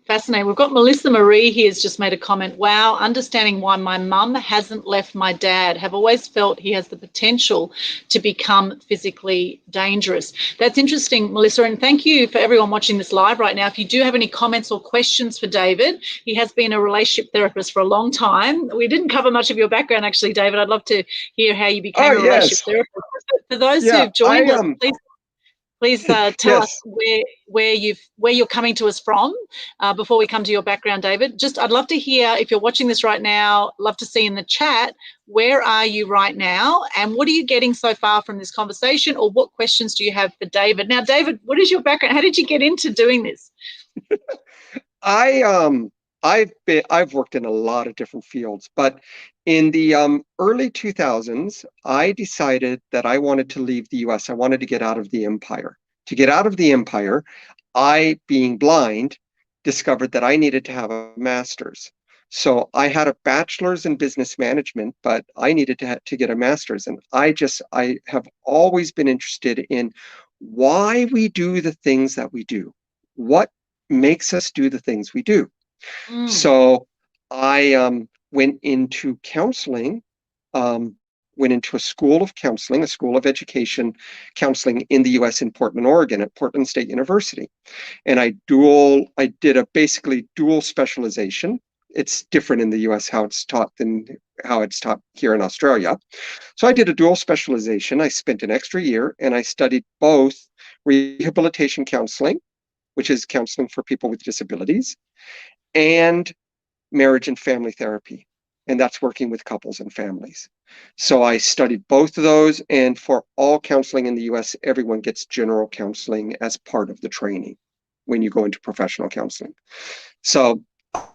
Fascinating. We've got Melissa Marie here has just made a comment. Wow, understanding why my mum hasn't left my dad. Have always felt he has the potential to become physically dangerous. That's interesting, Melissa, and thank you for everyone watching this live right now. If you do have any comments or questions for David, he has been a relationship therapist for a long time. We didn't cover much of your background, actually, David. I'd love to hear how you became a relationship therapist. For those who've joined us, please tell us where you're coming to us from before we come to your background, David. I'd love to hear, if you're watching this right now, love to see in the chat, where are you right now and what are you getting so far from this conversation, or what questions do you have for David? Now, David, what is your background? How did you get into doing this? I've worked in a lot of different fields, but in the early 2000s, I decided that I wanted to leave the US. I wanted to get out of the empire. To get out of the empire, I, being blind, discovered that I needed to have a master's. So I had a bachelor's in business management, but I needed to get a master's. And I have always been interested in why we do the things that we do. What makes us do the things we do? So I went into counseling, went into a school of counseling, a school of education counseling in the US in Portland, Oregon at Portland State University. And I did a basically dual specialization. It's different in the US how it's taught than how it's taught here in Australia. So I did a dual specialization. I spent an extra year and I studied both rehabilitation counseling, which is counseling for people with disabilities, and marriage and family therapy. And that's working with couples and families. So I studied both of those. And for all counseling in the US, everyone gets general counseling as part of the training when you go into professional counseling. So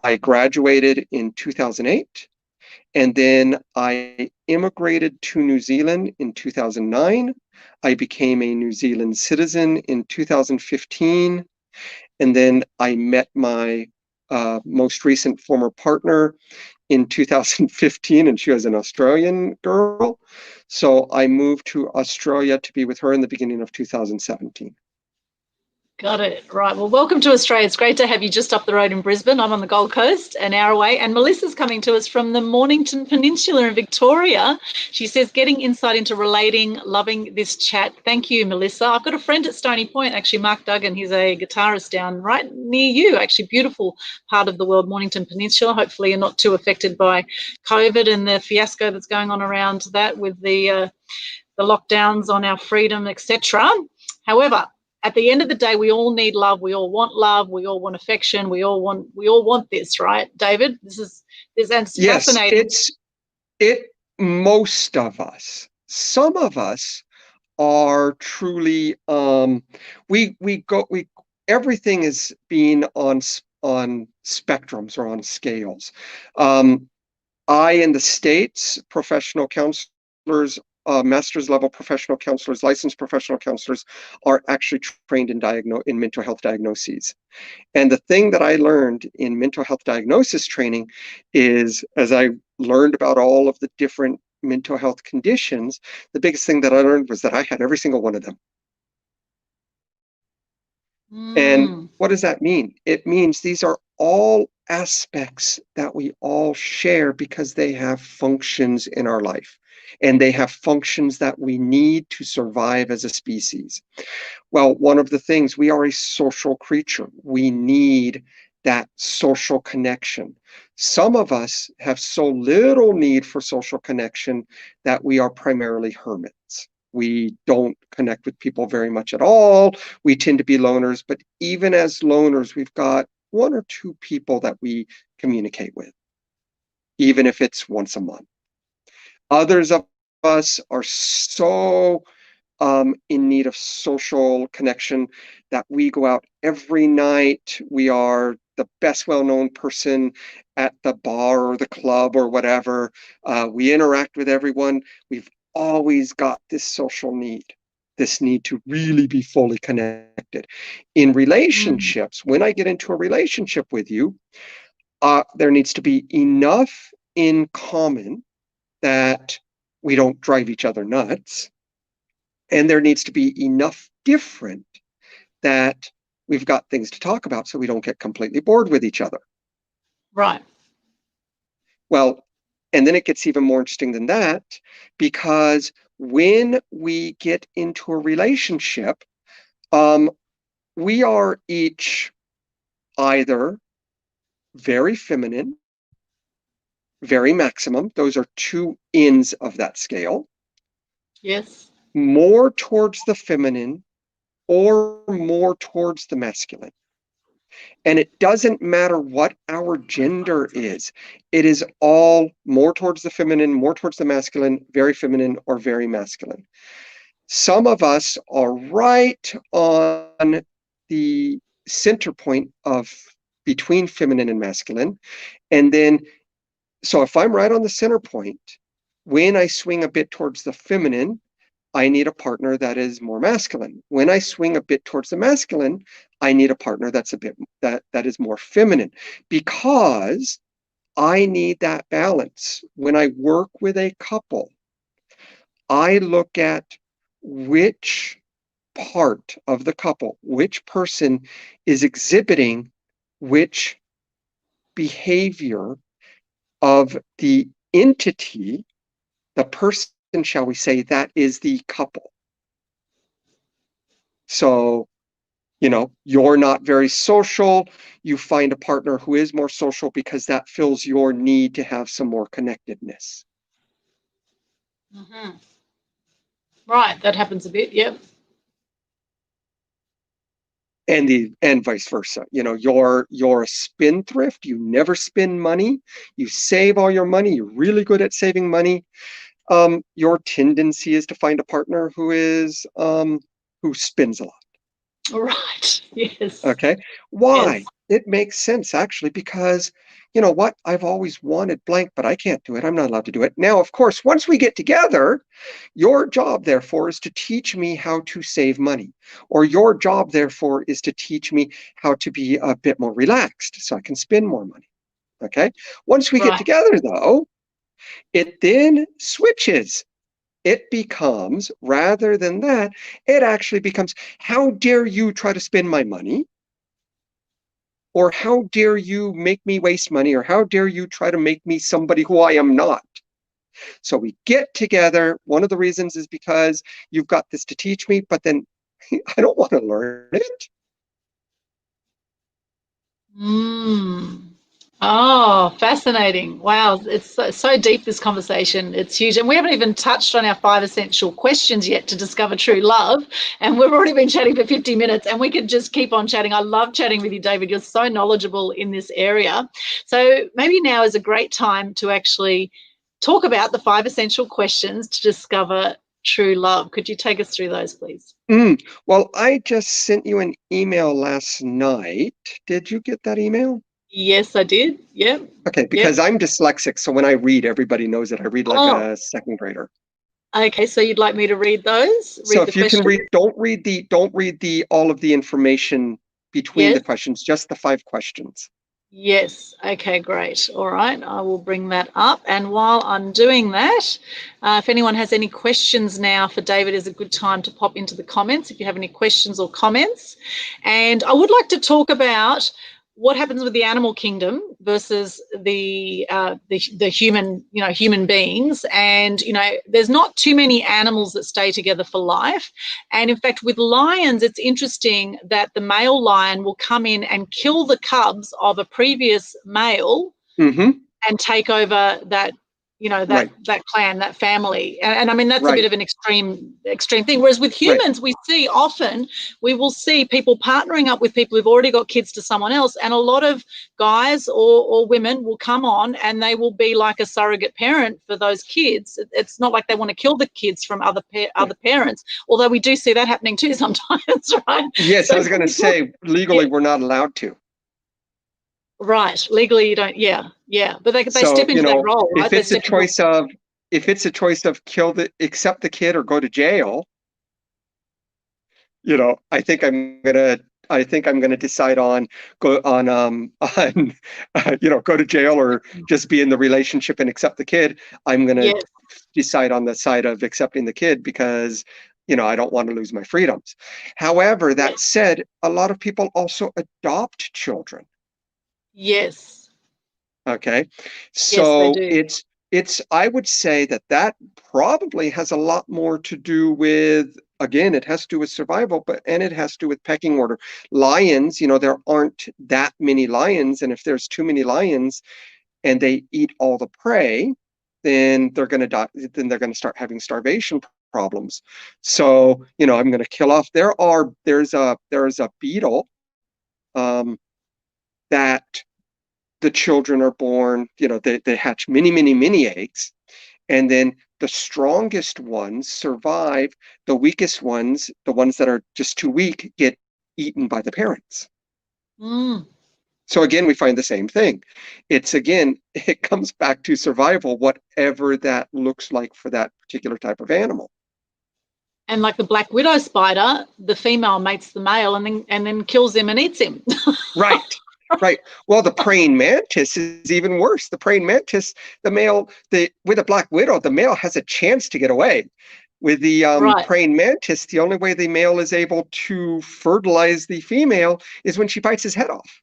I graduated in 2008. And then I immigrated to New Zealand in 2009. I became a New Zealand citizen in 2015. And then I met my most recent former partner in 2015, and she was an Australian girl. So I moved to Australia to be with her in the beginning of 2017. Got it. Right. Well, welcome to Australia. It's great to have you just up the road in Brisbane. I'm on the Gold Coast, an hour away. And Melissa's coming to us from the Mornington Peninsula in Victoria. She says, getting insight into relating, loving this chat. Thank you, Melissa. I've got a friend at Stony Point, actually, Mark Duggan. He's a guitarist down right near you, actually, beautiful part of the world, Mornington Peninsula. Hopefully you're not too affected by COVID and the fiasco that's going on around that with the lockdowns on our freedom, etc. However, at the end of the day, we all need love. We all want affection. We all want this, right, David? This is fascinating. Most of us. Some of us are truly everything is being on spectrums or on scales. In the States, professional counselors, master's level professional counselors, licensed professional counselors are actually trained in mental health diagnoses. And the thing that I learned in mental health diagnosis training is, as I learned about all of the different mental health conditions, the biggest thing that I learned was that I had every single one of them. And what does that mean? It means these are all aspects that we all share because they have functions in our life, and they have functions that we need to survive as a species. Well, one of the things, we are a social creature. We need that social connection. Some of us have so little need for social connection that we are primarily hermits. We don't connect with people very much at all. We tend to be loners, but even as loners, we've got one or two people that we communicate with, even if it's once a month. Others of us are so in need of social connection that we go out every night. We are the best well-known person at the bar or the club or whatever. We interact with everyone. We've always got this social need, this need to really be fully connected. In relationships, when I get into a relationship with you, there needs to be enough in common that we don't drive each other nuts. And there needs to be enough different that we've got things to talk about so we don't get completely bored with each other. Right. Well, and then it gets even more interesting than that, because when we get into a relationship, we are each either very feminine, very maximum. Those are two ends of that scale. Yes. More towards the feminine or more towards the masculine. And it doesn't matter what our gender is. It is all more towards the feminine, more towards the masculine, very feminine or very masculine. Some of us are right on the center point of between feminine and masculine. And then, so if I'm right on the center point, when I swing a bit towards the feminine, I need a partner that is more masculine. When I swing a bit towards the masculine, I need a partner that's a bit that is more feminine, because I need that balance. When I work with a couple, I look at which part of the couple, which person is exhibiting which behavior of the entity, the person, shall we say, that is the couple. So, you're not very social. You find a partner who is more social because that fills your need to have some more connectedness. Mm-hmm. Right, that happens a bit. Yep. And vice versa. You're a spendthrift. You never spend money. You save all your money. You're really good at saving money. Your tendency is to find a partner who spends a lot. Right. Yes. Okay. Why? Yes. It makes sense, actually, because you know what? I've always wanted blank, but I can't do it. I'm not allowed to do it. Now, of course, once we get together, your job, therefore, is to teach me how to save money. Or your job, therefore, is to teach me how to be a bit more relaxed so I can spend more money. Okay. Once we get together, though, it then switches. it becomes, rather than that, it actually becomes, how dare you try to spend my money? Or how dare you make me waste money? Or how dare you try to make me somebody who I am not? So we get together. One of the reasons is because you've got this to teach me, but then I don't want to learn it. Oh, fascinating. Wow. It's so deep, this conversation. It's huge. And we haven't even touched on our 5 essential questions yet to discover true love. And we've already been chatting for 50 minutes and we could just keep on chatting. I love chatting with you, David. You're so knowledgeable in this area. So maybe now is a great time to actually talk about the 5 essential questions to discover true love. Could you take us through those, please? Well, I just sent you an email last night. Did you get that email? Yes, I did. Yep. Okay, because I'm dyslexic, so when I read, everybody knows that I read like a second grader. Okay, so you'd like me to read those? So if you can read, don't read the all of the information between the questions, just the 5 questions. Yes. Okay, great. All right, I will bring that up. And while I'm doing that, if anyone has any questions now for David, is a good time to pop into the comments if you have any questions or comments. And I would like to talk about what happens with the animal kingdom versus the human, human beings. And, there's not too many animals that stay together for life. And in fact, with lions, it's interesting that the male lion will come in and kill the cubs of a previous male and take over that, that clan, that family. And I mean, that's a bit of an extreme thing. Whereas with humans, we will see people partnering up with people who've already got kids to someone else. And a lot of guys or women will come on and they will be like a surrogate parent for those kids. It's not like they want to kill the kids from other parents, although we do see that happening too sometimes, right? Yes, so I was going to say, legally, we're not allowed to. Right, legally you don't. Yeah, but they step into that role, right? If it's a choice of accept the kid or go to jail, I think I'm gonna decide on go to jail or just be in the relationship and accept the kid. I'm gonna decide on the side of accepting the kid because I don't want to lose my freedoms. However, that said, a lot of people also adopt children. Yes. Okay. So it's I would say that probably has a lot more to do with, again, it has to do with survival, and it has to do with pecking order. Lions, there aren't that many lions, and if there's too many lions and they eat all the prey, then they're going to die. Then they're going to start having starvation problems. So, I'm going to kill off. There's a beetle that the children are born, they hatch many, many, many eggs. And then the strongest ones survive. The weakest ones, the ones that are just too weak, get eaten by the parents. So again, we find the same thing. It comes back to survival, whatever that looks like for that particular type of animal. And like the black widow spider, the female mates the male and then kills him and eats him. Right. Right. Well, the praying mantis is even worse. The praying mantis, with a black widow, the male has a chance to get away. With the praying mantis, the only way the male is able to fertilize the female is when she bites his head off.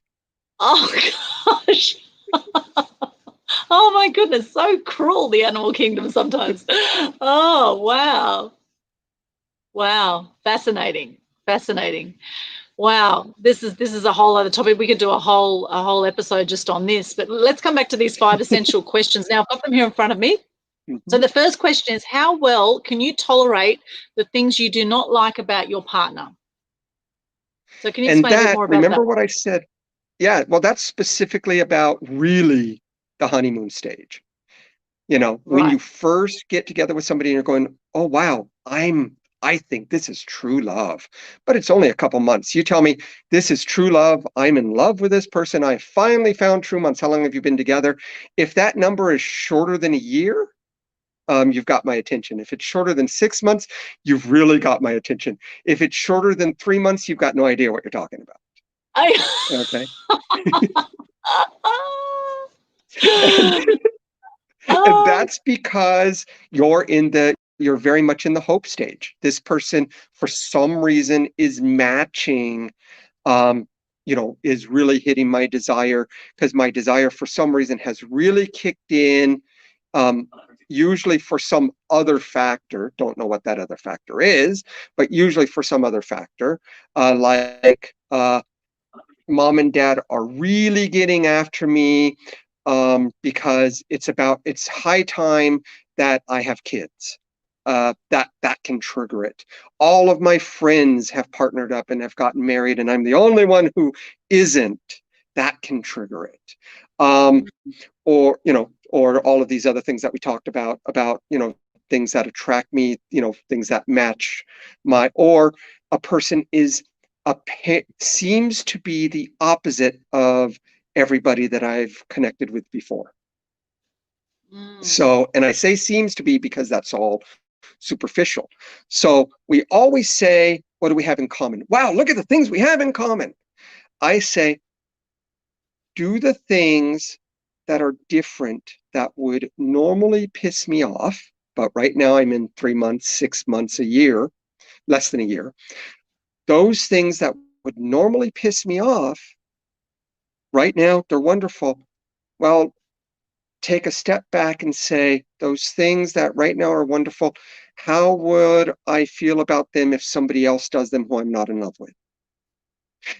Oh, gosh. Oh, my goodness. So cruel, the animal kingdom sometimes. Oh, wow. Wow. Fascinating. Wow, this is a whole other topic. We could do a whole episode just on this, but let's come back to these 5 essential questions. Now, I've got them here in front of me. So the first question is, how well can you tolerate the things you do not like about your partner? So can you explain a bit more about that? Remember what I said? Yeah, well, that's specifically about really the honeymoon stage. When you first get together with somebody and you're going, oh, wow, I think this is true love, but it's only a couple months. You tell me this is true love. I'm in love with this person. I finally found true months. How long have you been together? If that number is shorter than a year, you've got my attention. If it's shorter than 6 months, you've really got my attention. If it's shorter than 3 months, you've got no idea what you're talking about. Okay. and that's because you're in the you're very much in the hope stage. This person, for some reason, is matching, is really hitting my desire, because my desire for some reason has really kicked in, usually for some other factor. Don't know what that other factor is, but usually for some other factor, like mom and dad are really getting after me, because it's high time that I have kids. That can trigger it. All of my friends have partnered up and have gotten married, and I'm the only one who isn't. That can trigger it. Or all of these other things that we talked about, things that attract me, things that match or a person seems to be the opposite of everybody that I've connected with before. So, and I say seems to be because that's all superficial. So we always say, what do we have in common? Wow, look at the things we have in common. I say, do the things that are different that would normally piss me off, but right now I'm in 3 months, 6 months, a year, less than a year. Those things that would normally piss me off, right now, they're wonderful. Well, take a step back and say, those things that right now are wonderful, how would I feel about them if somebody else does them who I'm not in love with?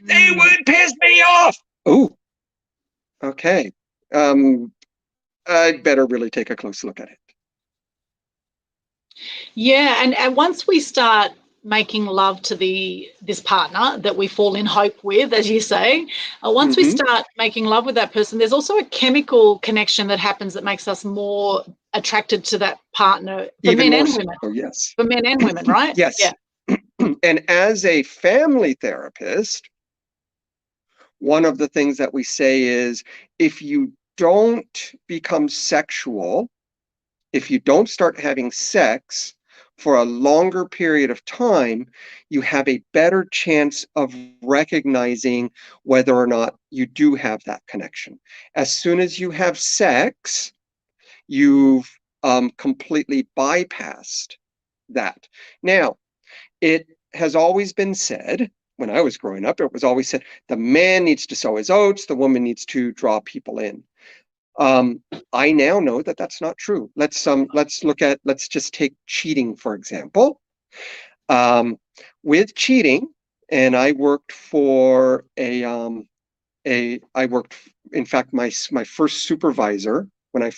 They would piss me off. Oh, okay. I'd better really take a close look at it. Yeah, and once we start making love to this partner that we fall in hope with, as you say, once we start making love with that person, there's also a chemical connection that happens that makes us more attracted to that partner for Even men and more women. so, yes. For men and women, right? Yes. Yeah. And as a family therapist, one of the things that we say is, if you don't become sexual, if you don't start having sex for a longer period of time, you have a better chance of recognizing whether or not you do have that connection. As soon as you have sex, you've completely bypassed that. Now, it has always been said, when I was growing up, it was always said, the man needs to sow his oats, the woman needs to draw people in. I now know that that's not true. Let's just take cheating, for example. With cheating, and I worked for in fact, my first supervisor, when I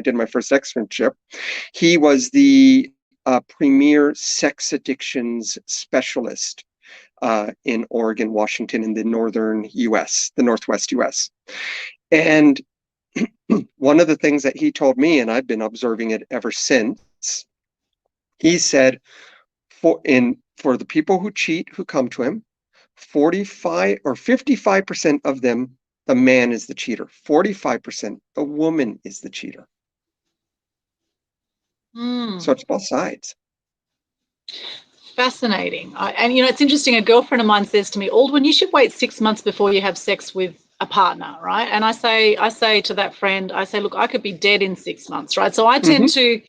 did my first externship, he was the premier sex addictions specialist in Oregon, Washington, in the Northwest US. And one of the things that he told me, and I've been observing it ever since, he said, for the people who cheat, who come to him, 45 or 55% of them, the man is the cheater. 45%, the woman is the cheater. So it's both sides. Fascinating. And it's interesting. A girlfriend of mine says to me, Aldwyn, you should wait 6 months before you have sex with a partner, right? And I say to that friend, I say, look, I could be dead in 6 months, right? So I tend to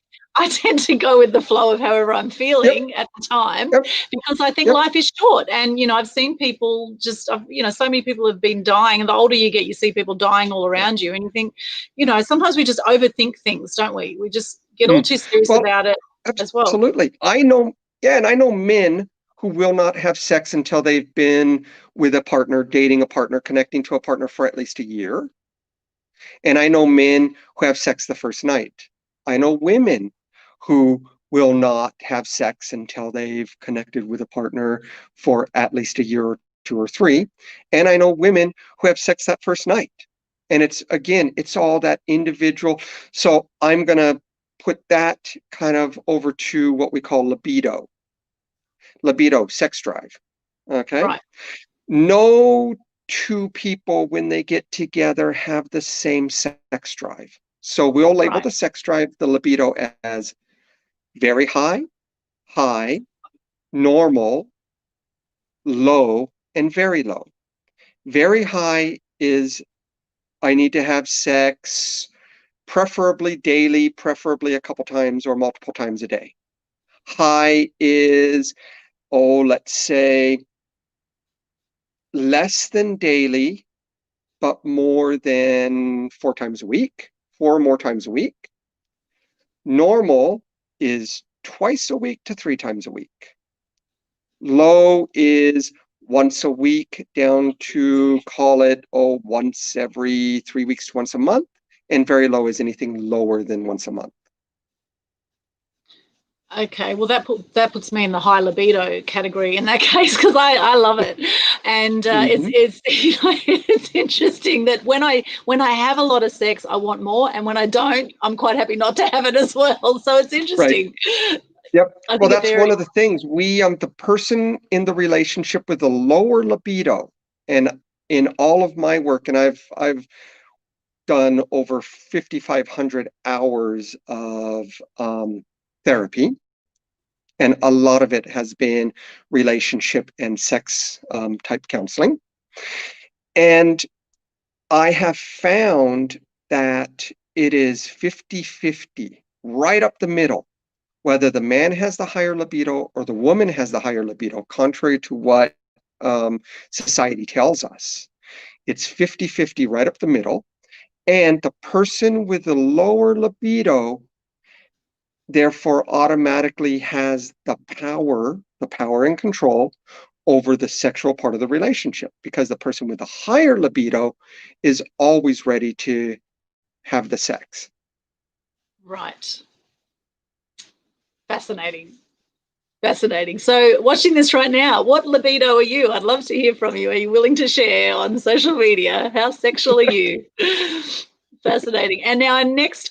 go with the flow of however I'm feeling at the time, because I think life is short. And, I've seen people so many people have been dying, and the older you get, you see people dying all around you, and you think, sometimes we just overthink things, don't we? We just get all too serious about it as well. Absolutely. I know men who will not have sex until they've been with a partner, dating a partner, connecting to a partner for at least a year. And I know men who have sex the first night. I know women who will not have sex until they've connected with a partner for at least a year or 2 or 3. And I know women who have sex that first night. And it's all that individual. So I'm going to put that kind of over to what we call libido. Libido, sex drive. Okay. Right. No two people, when they get together, have the same sex drive. So we'll label the sex drive, the libido, as very high, high, normal, low, and very low. Very high is, I need to have sex, preferably daily, preferably a couple times or multiple times a day. High is, oh, let's say less than daily, but more than 4 or more times a week. Normal is twice a week to 3 times a week. Low is once a week down to, call it, once every 3 weeks to once a month. And very low is anything lower than once a month. Okay, well that puts me in the high libido category in that case, because I love it, and it's it's interesting that when I have a lot of sex, I want more, and when I don't, I'm quite happy not to have it as well. So it's interesting. Right. Yep. Well, that's one of the things. The person in the relationship with the lower libido, and in all of my work, and I've done over 5,500 hours of therapy, and a lot of it has been relationship and sex type counseling. And I have found that it is 50-50, right up the middle, whether the man has the higher libido or the woman has the higher libido, contrary to what society tells us. It's 50-50 right up the middle. And the person with the lower libido therefore automatically has the power and control over the sexual part of the relationship, because the person with the higher libido is always ready to have the sex. Right. Fascinating. So watching this right now, what libido are you? I'd love to hear from you. Are you willing to share on social media? How sexual are you? Fascinating. And now our next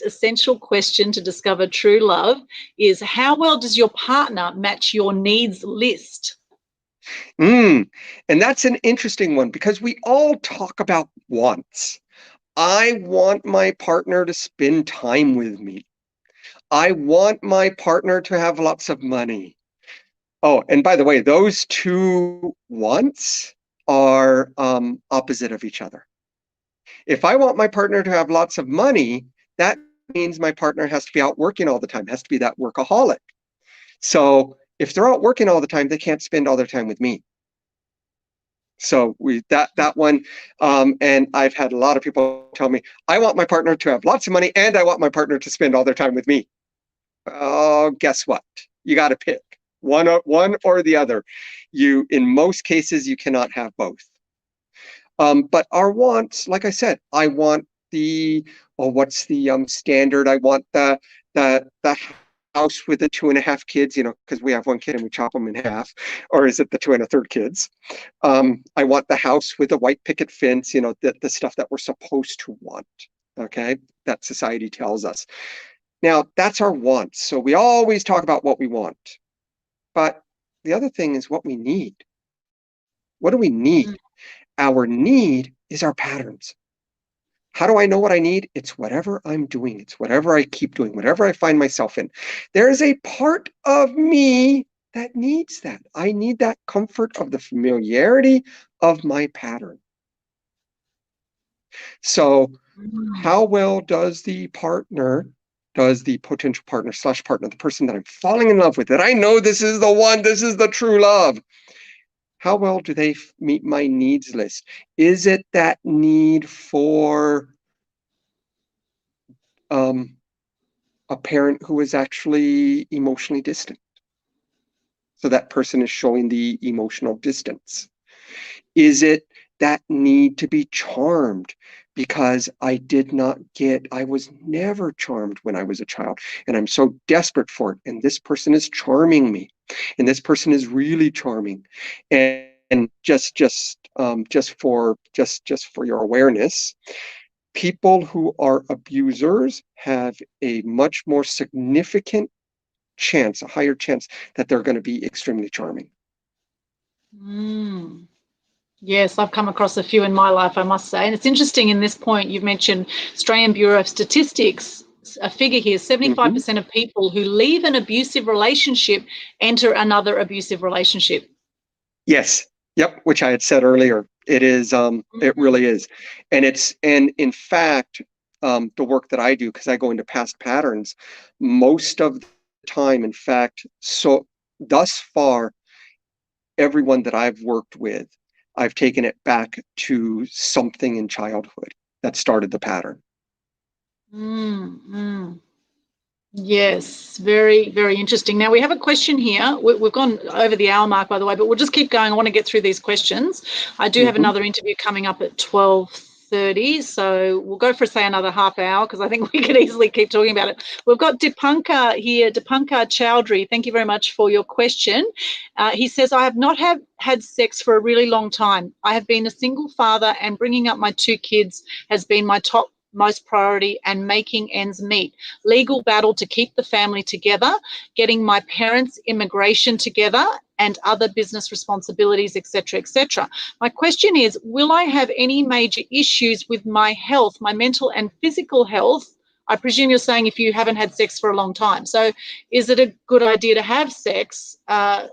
essential question to discover true love is, how well does your partner match your needs list? And that's an interesting one, because we all talk about wants. I want my partner to spend time with me. I want my partner to have lots of money. Oh, and by the way, those two wants are opposite of each other. If I want my partner to have lots of money, that means my partner has to be out working all the time, has to be that workaholic. So if they're out working all the time, they can't spend all their time with me. So that one, and I've had a lot of people tell me, I want my partner to have lots of money and I want my partner to spend all their time with me. Oh, guess what? You got to pick one or the other. In most cases, you cannot have both. But our wants, like I said, I want what's the standard? I want the house with the 2.5 kids, because we have one kid and we chop them in half, or is it the 2 1/3 kids? I want the house with a white picket fence, the stuff that we're supposed to want, okay, that society tells us. Now, that's our wants. So we always talk about what we want. But the other thing is what we need. What do we need? Our need is our patterns. How do I know what I need? It's whatever I'm doing. It's whatever I keep doing, whatever I find myself in. There is a part of me that needs that. I need that comfort of the familiarity of my pattern. So how well does the potential partner / partner, the person that I'm falling in love with, that I know this is the one, this is the true love, how well do they meet my needs list? Is it that need for a parent who is actually emotionally distant? So that person is showing the emotional distance. Is it that need to be charmed? Because I was never charmed when I was a child, and I'm so desperate for it. And this person is charming me, and this person is really charming. And just for your awareness, people who are abusers have a much more significant chance, a higher chance, that they're going to be extremely charming. Yes, I've come across a few in my life, I must say. And it's interesting, in this point, you've mentioned Australian Bureau of Statistics, a figure here, 75% of people who leave an abusive relationship enter another abusive relationship. Yes. Yep. Which I had said earlier. It is, it really is. And in fact, the work that I do, because I go into past patterns, most of time. In fact, so thus far, everyone that I've worked with, I've taken it back to something in childhood that started the pattern. Yes, very, very interesting. Now we have a question here. We've gone over the hour mark, by the way, but we'll just keep going. I want to get through these questions. I do have another interview coming up at 12:30, so we'll go for, say, another half hour, because I think we could easily keep talking about it. We've got Dipankar here, Dipankar Chowdhury. Thank you very much for your question. He says, I have not had sex for a really long time. I have been a single father, and bringing up my 2 kids has been my most priority, and making ends meet. Legal battle to keep the family together, getting my parents' immigration together, and other business responsibilities, etc., etc. My question is, will I have any major issues with my health, my mental and physical health? I presume you're saying if you haven't had sex for a long time. So is it a good idea to have sex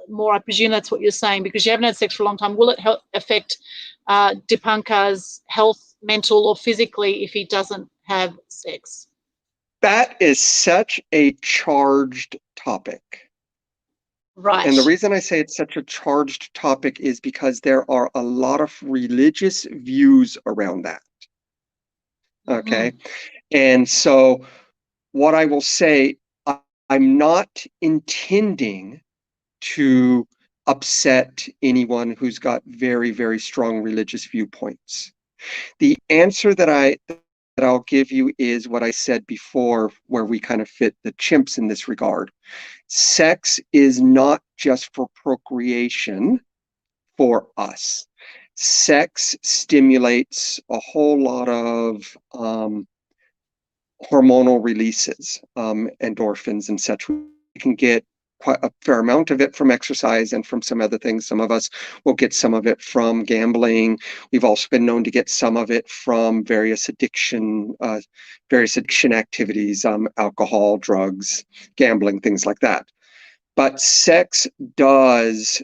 more? I presume that's what you're saying, because you haven't had sex for a long time. Will it affect Dipankar's health, mental or physically, if he doesn't have sex? That is such a charged topic. Right. And the reason I say it's such a charged topic is because there are a lot of religious views around that. Okay. And so what I will say, I'm not intending to upset anyone who's got very, very strong religious viewpoints. The answer that I'll give you is what I said before, where we kind of fit the chimps in this regard. Sex is not just for procreation for us. Sex stimulates a whole lot of hormonal releases, endorphins and such. We can get quite a fair amount of it from exercise and from some other things. Some of us will get some of it from gambling. We've also been known to get some of it from various addiction activities, alcohol, drugs, gambling, things like that. But sex does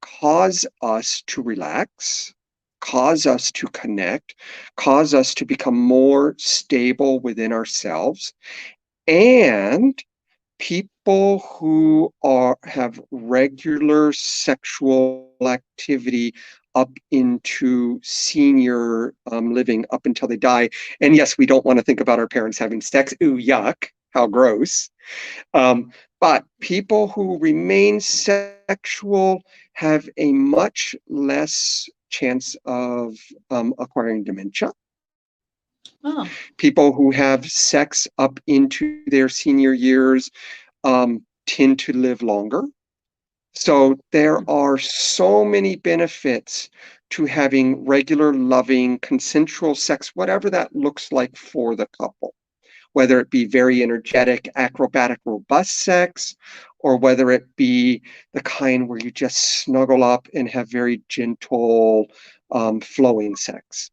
cause us to relax, cause us to connect, cause us to become more stable within ourselves. And people who have regular sexual activity up into senior living, up until they die. And yes, we don't want to think about our parents having sex. Ooh, yuck, how gross. But people who remain sexual have a much less chance of acquiring dementia. Oh. People who have sex up into their senior years tend to live longer. So there are so many benefits to having regular, loving, consensual sex, whatever that looks like for the couple, whether it be very energetic, acrobatic, robust sex, or whether it be the kind where you just snuggle up and have very gentle, flowing sex.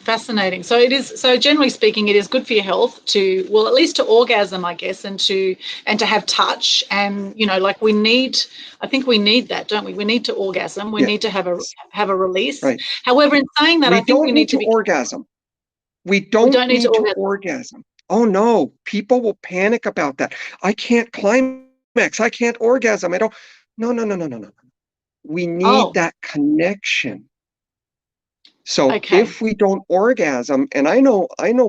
Fascinating. So it is. So generally speaking, it is good for your health to, well, at least to orgasm, I guess, and to have touch, and like we need. I think we need that, don't we? We need to orgasm. We need to have a release. Right. However, in saying that, I think we need to orgasm. We don't need to orgasm. Oh no, people will panic about that. I can't climax. I can't orgasm. I don't. No. We need that connection. So if we don't orgasm, and I know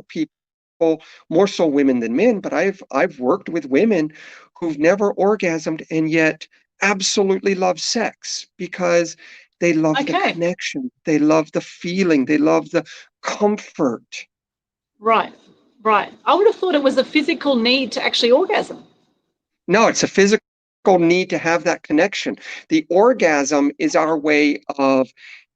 people, more so women than men, but I've worked with women who've never orgasmed and yet absolutely love sex because they love the connection, they love the feeling, they love the comfort. Right. I would have thought it was a physical need to actually orgasm. No, it's a physical need to have that connection. The orgasm is our way of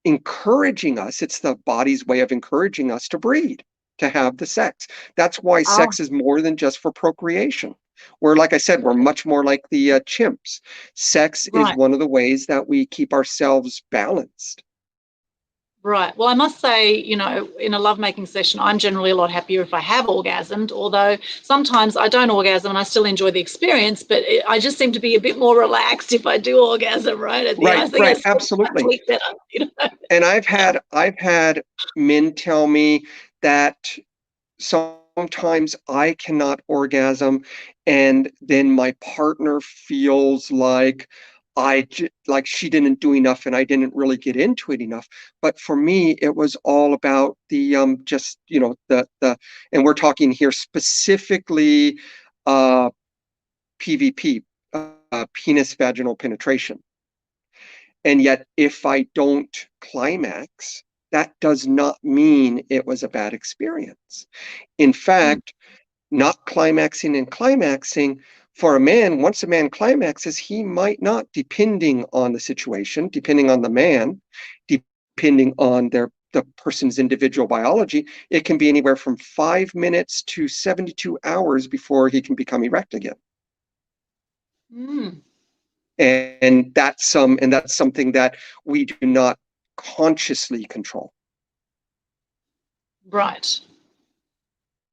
encouraging us. It's the body's way of encouraging us to breed, to have the sex. That's why sex is more than just for procreation. Where, like I said, we're much more like the chimps. Sex is one of the ways that we keep ourselves balanced. Right. Well, I must say, in a lovemaking session, I'm generally a lot happier if I have orgasmed, although sometimes I don't orgasm and I still enjoy the experience, but I just seem to be a bit more relaxed if I do orgasm, right? Right, absolutely. Better, And I've had men tell me that some sometimes I cannot orgasm, and then my partner feels like like she didn't do enough and I didn't really get into it enough. But for me, it was all about the just, you know, the and we're talking here specifically PVP, penis vaginal penetration. And yet, if I don't climax, that does not mean it was a bad experience. In fact, not climaxing and climaxing for a man, once a man climaxes, he might not, depending on the situation, depending on the man, depending on the person's individual biology, it can be anywhere from 5 minutes to 72 hours before he can become erect again. Mm. And that's something that we do not consciously control. Right.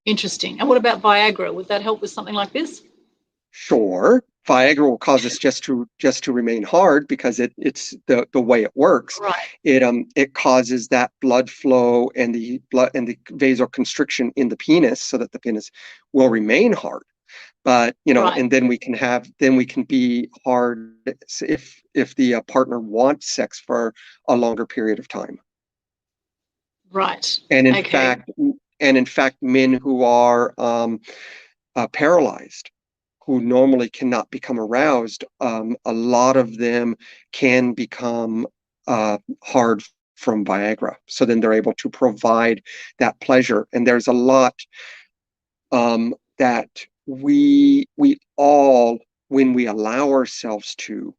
Interesting. And what about Viagra? Would that help with something like this? Sure, Viagra will cause us just to remain hard because it's the way it works. Right. It causes that blood flow and the vasoconstriction in the penis so that the penis will remain hard. But you know, Right. and then we can be hard if the partner wants sex for a longer period of time. Right. And in Okay. fact, men who are paralyzed, who normally cannot become aroused, a lot of them can become hard from Viagra. So then they're able to provide that pleasure. And there's a lot that we all, when we allow ourselves to,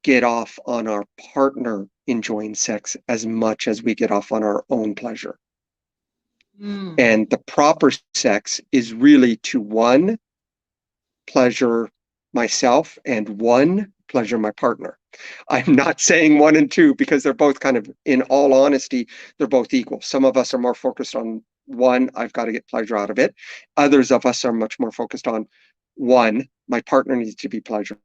get off on our partner enjoying sex as much as we get off on our own pleasure. Mm. And the proper sex is really to, one, pleasure myself, and one, pleasure my partner. I'm not saying one and two because they're both kind of, in all honesty, they're both equal. Some of us are more focused on one, I've got to get pleasure out of it. Others of us are much more focused on one, my partner needs to be pleasured.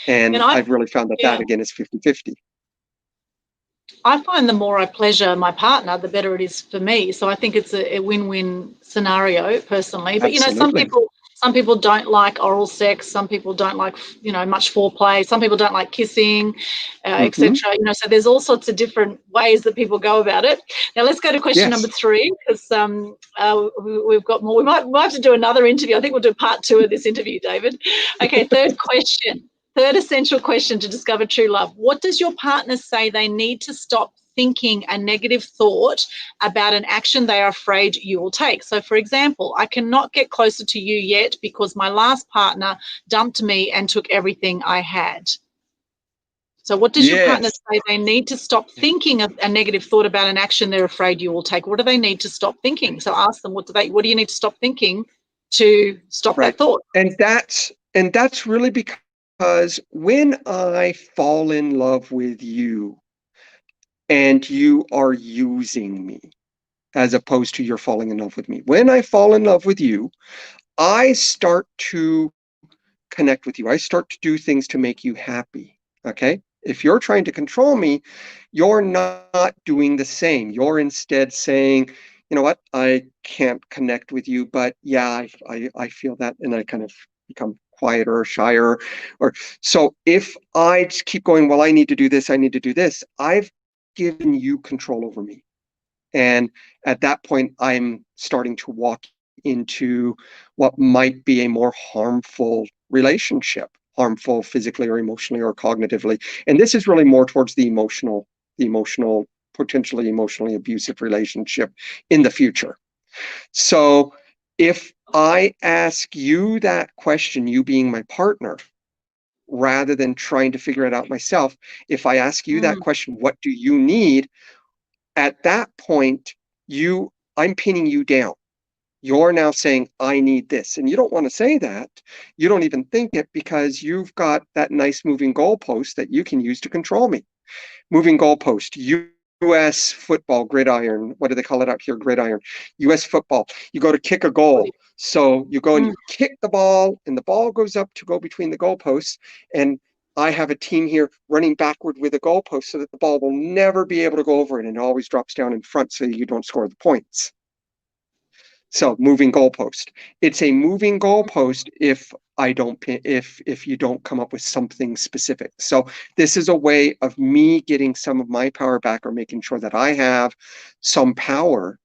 And I've really found that yeah, that again is 50-50. I find the more I pleasure my partner, the better it is for me. So I think it's a win-win scenario personally. But, you know, Absolutely. some people don't like oral sex. Some people don't like, you know, much foreplay. Some people don't like kissing, etc. You know, so there's all sorts of different ways that people go about it. Now let's go to question number Yes. 3 because we've got more. We might have to do another interview. I think we'll do part 2 of this interview, David. Okay, third question. Third essential question to discover true love. What does your partner say they need to stop thinking a negative thought about an action they are afraid you will take? So, for example, I cannot get closer to you yet because my last partner dumped me and took everything I had. So what does your partner Yes. say they need to stop thinking a negative thought about an action they're afraid you will take? What do they need to stop thinking? So ask them, what do you need to stop thinking to stop that Right. thought? And that's really because when I fall in love with you and you are using me, as opposed to you're falling in love with me. When I fall in love with you, I start to connect with you. I start to do things to make you happy. Okay. If you're trying to control me, you're not doing the same. You're instead saying, you know what, I can't connect with you, but yeah, I feel that, and I kind of become quieter or shyer. Or so if I just keep going, well, I need to do this, I need to do this, I've given you control over me. And at that point, I'm starting to walk into what might be a more harmful relationship, harmful physically or emotionally or cognitively. And this is really more towards the emotional, potentially emotionally abusive relationship in the future. So if I ask you that question, you being my partner, rather than trying to figure it out myself, if I ask you that question, what do you need? At that point, I'm pinning you down. You're now saying, I need this. And you don't want to say that. You don't even think it because you've got that nice moving goalpost that you can use to control me. Moving goalpost, US football, gridiron. What do they call it out here? Gridiron. US football. You go to kick a goal. So you go and you kick the ball, and the ball goes up to go between the goalposts. And I have a team here running backward with a goalpost so that the ball will never be able to go over it, and it always drops down in front so you don't score the points. So moving goalpost. It's a moving goalpost if you don't come up with something specific. So this is a way of me getting some of my power back, or making sure that I have some power,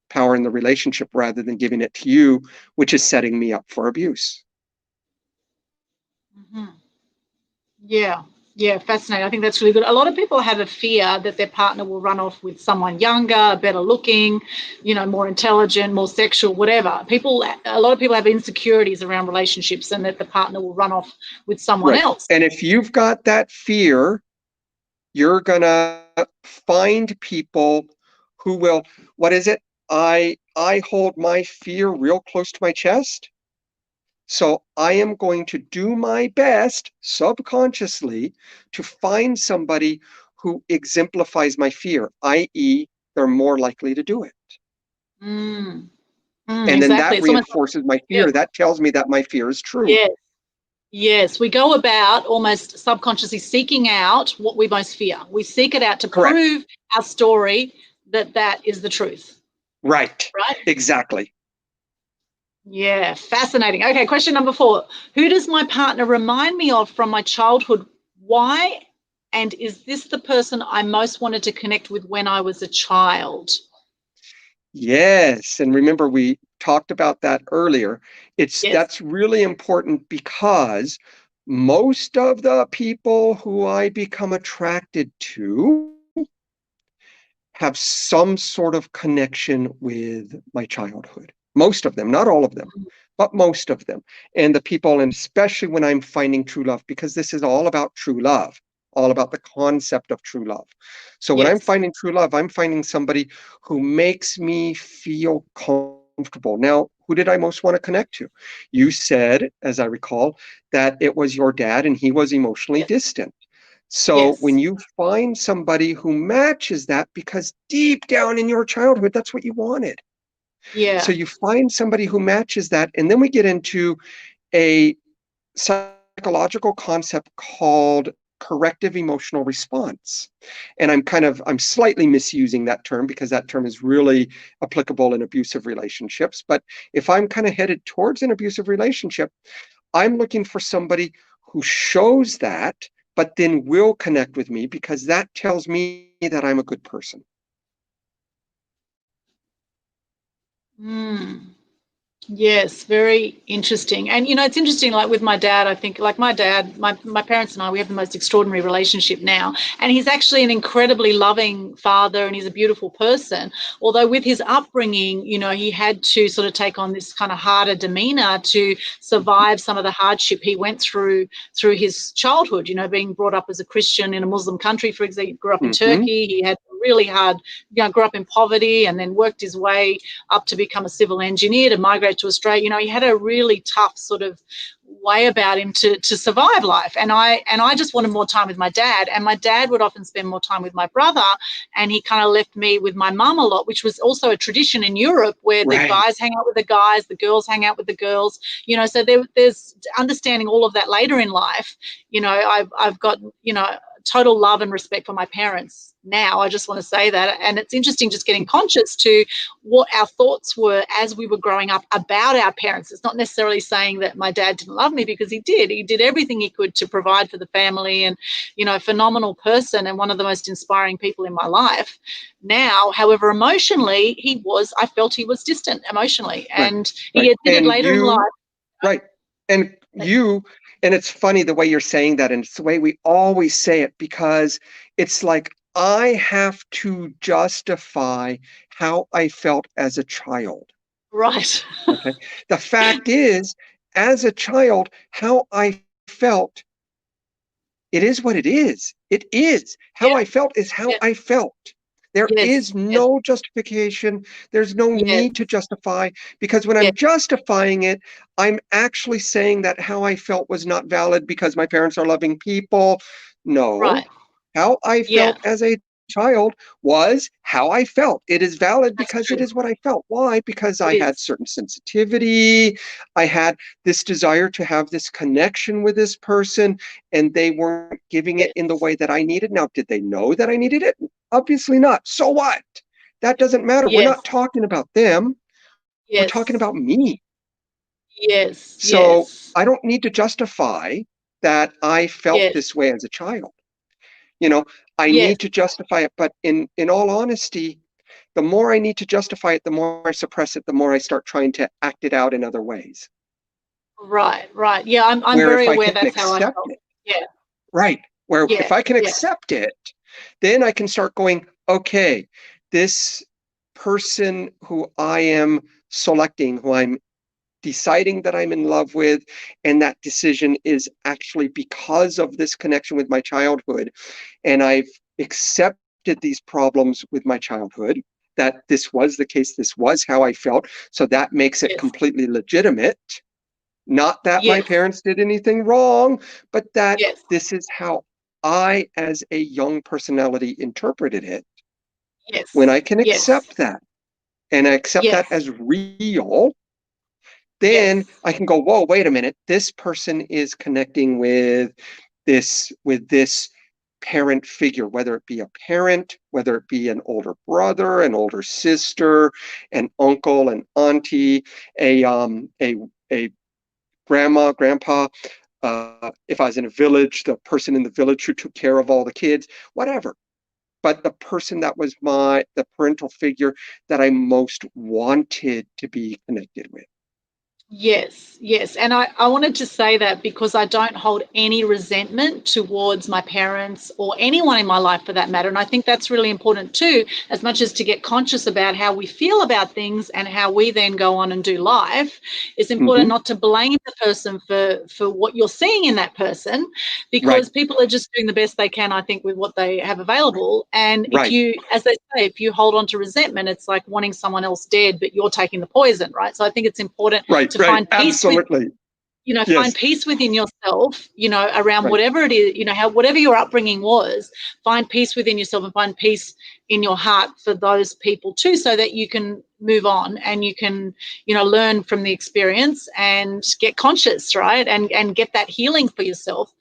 power in the relationship, rather than giving it to you, which is setting me up for abuse. Mm-hmm. Yeah. Yeah, fascinating. I think that's really good. A lot of people have a fear that their partner will run off with someone younger, better looking, more intelligent, more sexual, whatever. A lot of people have insecurities around relationships, and that the partner will run off with someone Right. else. And if you've got that fear, you're gonna find people who will, what is it? I hold my fear real close to my chest. So I am going to do my best subconsciously to find somebody who exemplifies my fear, i.e., they're more likely to do it. Mm, And then exactly. that It's almost reinforces my yeah, fear. That tells me that my fear is true. yes, yes. We go about almost subconsciously seeking out what we most fear. We seek it out to Correct. prove our story that is the truth. Right. Right? Exactly. Yeah, fascinating. Okay, question number 4. Who does my partner remind me of from my childhood? Why? And is this the person I most wanted to connect with when I was a child? Yes. And remember, we talked about that earlier. Yes. That's really important, because most of the people who I become attracted to have some sort of connection with my childhood. Most of them, not all of them, but most of them. And the people, and especially when I'm finding true love, because this is all about true love, all about the concept of true love. So when I'm Yes. finding true love, I'm finding somebody who makes me feel comfortable. Now, who did I most want to connect to? You said, as I recall, that it was your dad, and he was emotionally Yes. distant. So when Yes. you find somebody who matches that, because deep down in your childhood, that's what you wanted. So Yeah. you find somebody who matches that, and then we get into a psychological concept called corrective emotional response. And I'm slightly misusing that term, because that term is really applicable in abusive relationships. But if I'm kind of headed towards an abusive relationship, I'm looking for somebody who shows that, but then will connect with me, because that tells me that I'm a good person. Mm. Yes, very interesting. And it's interesting, like with my dad, I think like my dad, my parents and I, we have the most extraordinary relationship now. And he's actually an incredibly loving father, and he's a beautiful person. Although with his upbringing, he had to sort of take on this kind of harder demeanor to survive some of the hardship he went through his childhood, being brought up as a Christian in a Muslim country. For example, he grew up in Mm-hmm. Turkey. He had really hard, grew up in poverty, and then worked his way up to become a civil engineer, to migrate to Australia. He had a really tough sort of way about him to survive life. And I just wanted more time with my dad. And my dad would often spend more time with my brother, and he kind of left me with my mum a lot, which was also a tradition in Europe, where the Right. guys hang out with the guys, the girls hang out with the girls. So there's understanding all of that later in life. I've got total love and respect for my parents now. I just want to say that. And it's interesting just getting conscious to what our thoughts were as we were growing up about our parents. It's not necessarily saying that my dad didn't love me, because he did. He did everything he could to provide for the family, and, phenomenal person, and one of the most inspiring people in my life. Now, however, emotionally, I felt he was distant emotionally. Right. And Right. he admitted And later in life. right. And and it's funny the way you're saying that, and it's the way we always say it, because it's like I have to justify how I felt as a child. Right. Okay. The fact is, as a child, how I felt, it is what it is. It is. How Yeah. I felt is how Yeah. I felt. There Yes. is Yes. no justification. There's no Yes. need to justify, because when Yes. I'm justifying it, I'm actually saying that how I felt was not valid because my parents are loving people. No, Right. how I Yeah. felt as a child was how I felt. It is valid That's because it true. is what I felt. Why? Because It I had is. certain sensitivity. I had this desire to have this connection with this person, and they weren't giving it in the Yes. way that I needed. Now, did they know that I needed it? Obviously not. So what? That doesn't matter. We're Yes. not talking about them. We're talking Yes. about me. Yes. So Yes. I don't need to justify that I felt Yes. this way as a child. You know, I Yes. need to justify it, but in all honesty, the more I need to justify it, the more I suppress it, the more I start trying to act it out in other ways. Right. Right. Yeah. I'm Where very if I aware can that's how I accept felt. it, Yeah. right? Where Yeah. if I can Yeah. accept it, then I can start going, okay, this person who I am selecting, who I'm deciding that I'm in love with, and that decision is actually because of this connection with my childhood. And I've accepted these problems with my childhood, that this was the case, this was how I felt. So that makes it Yes. completely legitimate. Not that my Yes. parents did anything wrong, but that Yes. this is how I, as a young personality, interpreted it. When I Yes. can Yes. accept that and I accept that Yes. as real, then Yes. I can go, whoa, wait a minute. This person is connecting with this parent figure, whether it be a parent, whether it be an older brother, an older sister, an uncle, an auntie, a grandma, grandpa. If I was in a village, the person in the village who took care of all the kids, whatever. But the person that was the parental figure that I most wanted to be connected with. Yes, yes. And I wanted to say that because I don't hold any resentment towards my parents or anyone in my life for that matter. And I think that's really important too, as much as to get conscious about how we feel about things and how we then go on and do life. It's important Mm-hmm. not to blame the person for what you're seeing in that person, Right, because people are just doing the best they can, I think, with what they have available. And if right, you, as they say, if you hold on to resentment, it's like wanting someone else dead, but you're taking the poison, right? So I think it's important right, to right. find peace with, Absolutely. find Yes. peace within yourself, around Right, whatever it is, how whatever your upbringing was, find peace within yourself and find peace in your heart for those people too, so that you can move on and you can, learn from the experience and get conscious, right? And get that healing for yourself.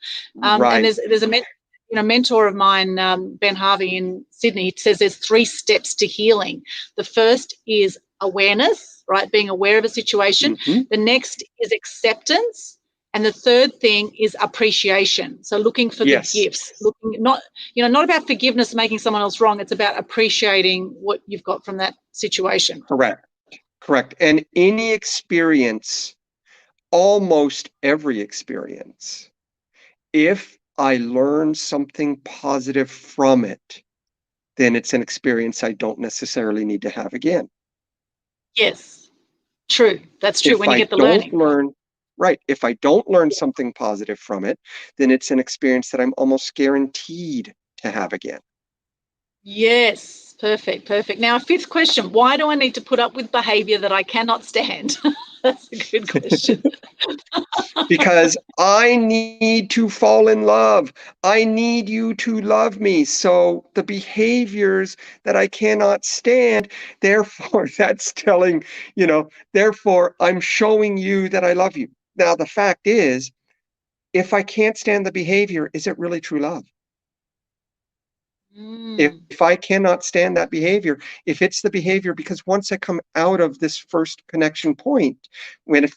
And right. there's a mentor of mine, Ben Harvey in Sydney, says there's 3 steps to healing. The first is awareness, right? Being aware of a situation. Mm-hmm. The next is acceptance. And the third thing is appreciation. So looking for the Yes, gifts, looking not about forgiveness, making someone else wrong. It's about appreciating what you've got from that situation. correct, correct. And any experience, almost every experience, if I learn something positive from it, then it's an experience I don't necessarily need to have again. Yes, true. That's true. If When you I get the don't learning. learn, right, if I don't learn something positive from it, then it's an experience that I'm almost guaranteed to have again. Yes, perfect, perfect. Now, a 5th question: why do I need to put up with behavior that I cannot stand? That's a good question. Because I need to fall in love. I need you to love me. So the behaviors that I cannot stand, therefore, that's telling, therefore, I'm showing you that I love you. Now, the fact is, if I can't stand the behavior, is it really true love? Mm, If I cannot stand that behavior, if it's the behavior, because once I come out of this first connection point,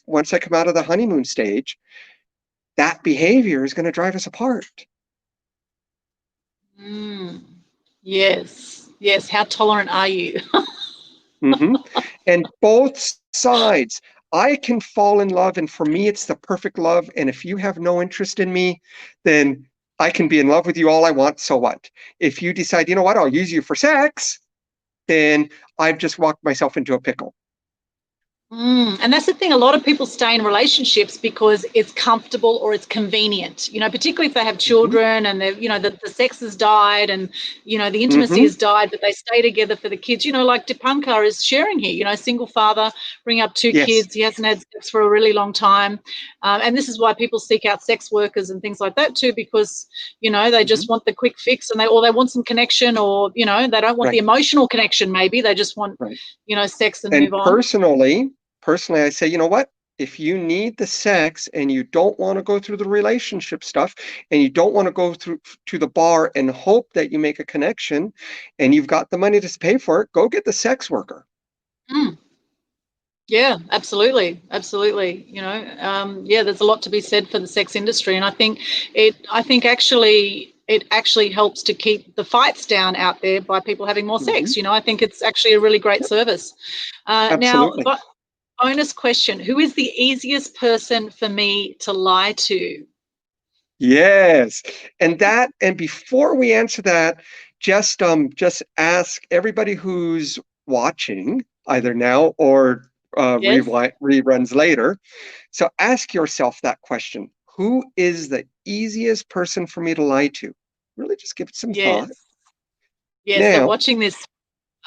once I come out of the honeymoon stage, that behavior is going to drive us apart. mm. Yes, yes. How tolerant are you? Mm-hmm. And both sides, I can fall in love, and for me, it's the perfect love. And if you have no interest in me, then I can be in love with you all I want. So what? If you decide, you know what, I'll use you for sex, then I've just walked myself into a pickle. And that's the thing. A lot of people stay in relationships because it's comfortable or it's convenient, particularly if they have Mm-hmm. children and they've, the sex has died and, the intimacy Mm-hmm. has died, but they stay together for the kids, like Dipankar is sharing here, single father, bring up 2 Yes. kids. He hasn't had sex for a really long time. And this is why people seek out sex workers and things like that too, because, they Mm-hmm. just want the quick fix and they want some connection or, they don't want the Right. emotional connection. Maybe they just want, Right. sex and And move on. personally, I say, you know what? if you need the sex and you don't want to go through the relationship stuff and you don't want to go through to the bar and hope that you make a connection and you've got the money to pay for it, go get the sex worker. Mm. Yeah, absolutely, absolutely. Yeah, there's a lot to be said for the sex industry, and I think actually it actually helps to keep the fights down out there by people having more sex. I think it's actually a really great service. Now, Absolutely. bonus question: who is the easiest person for me to lie to? Yes. And before we answer that, just ask everybody who's watching either now or Yes, reruns later. So ask yourself that question. Who is the easiest person for me to lie to? Really just give it some thought. yes, yes. So Now, watching this,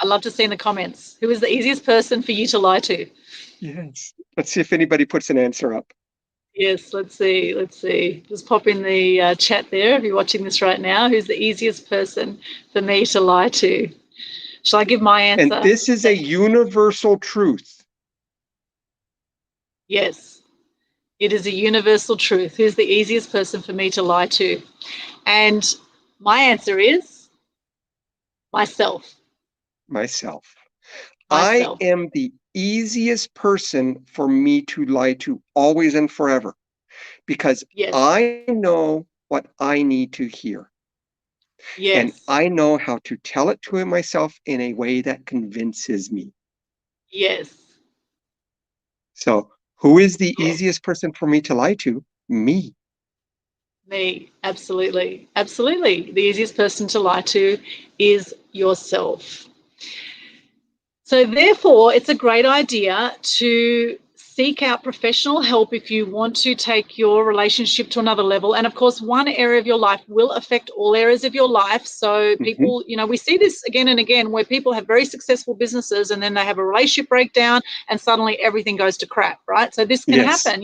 I love to see in the comments who is the easiest person for you to lie to. yes, let's see if anybody puts an answer up. Yes, let's see. Let's see. Just pop in the chat there if you're watching this right now. Who's the easiest person for me to lie to? Shall I give my And answer? this is a universal truth. Yes, it is a universal truth. Who's the easiest person for me to lie to? And my answer is myself. Myself. I Myself. am the easiest person for me to lie to always and forever because Yes. I know what I need to hear. And Yes. I know how to tell it to myself in a way that convinces me. Yes. So, who is the Yes. easiest person for me to lie to? Me. Me. Absolutely. Absolutely. The easiest person to lie to is yourself. So therefore, it's a great idea to seek out professional help if you want to take your relationship to another level. And of course, one area of your life will affect all areas of your life. So Mm-hmm. people, we see this again and again where people have very successful businesses and then they have a relationship breakdown and suddenly everything goes to crap, right? So this can Yes. happen.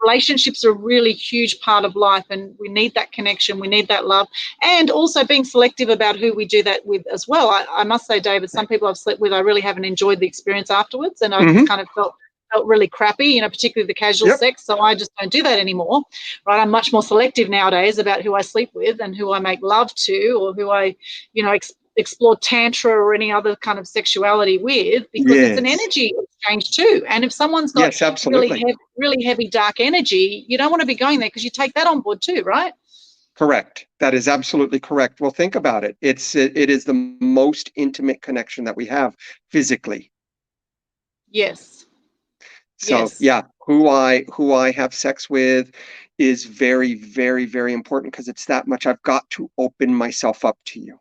Relationships are a really huge part of life and we need that connection. We need that love. And also being selective about who we do that with as well. I must say, David, some people I've slept with, I really haven't enjoyed the experience afterwards, and I Mm-hmm. kind of felt really crappy, particularly the casual Yep. sex. So I just don't do that anymore, right? I'm much more selective nowadays about who I sleep with and who I make love to, or who I, explore tantra or any other kind of sexuality with, because it's an Yes. energy exchange too. And if someone's got Yes, absolutely. really heavy dark energy, you don't want to be going there because you take that on board too, right? Correct. That is absolutely correct. Well, think about it. It is the most intimate connection that we have physically. Yes. So Yes. yeah, who I have sex with is very, very, very important because it's that much. I've got to open myself up to you.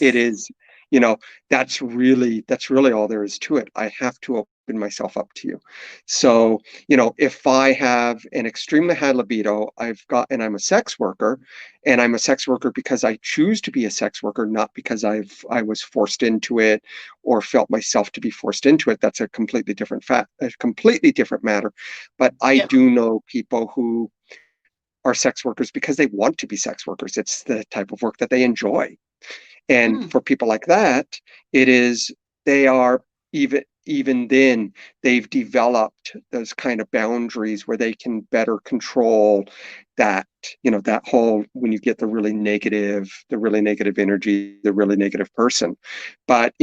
It Yes. is, that's really all there is to it. I have to open myself up to you. So, if I have an extremely high libido, and I'm a sex worker, and I'm a sex worker because I choose to be a sex worker, not because I was forced into it or felt myself to be forced into it. That's a completely different matter. But I Yep. do know people who are sex workers because they want to be sex workers. It's the type of work that they enjoy. And Mm. for people like that, it is they are even then they've developed those kind of boundaries where they can better control that, that whole when you get the really negative energy, the really negative person. But,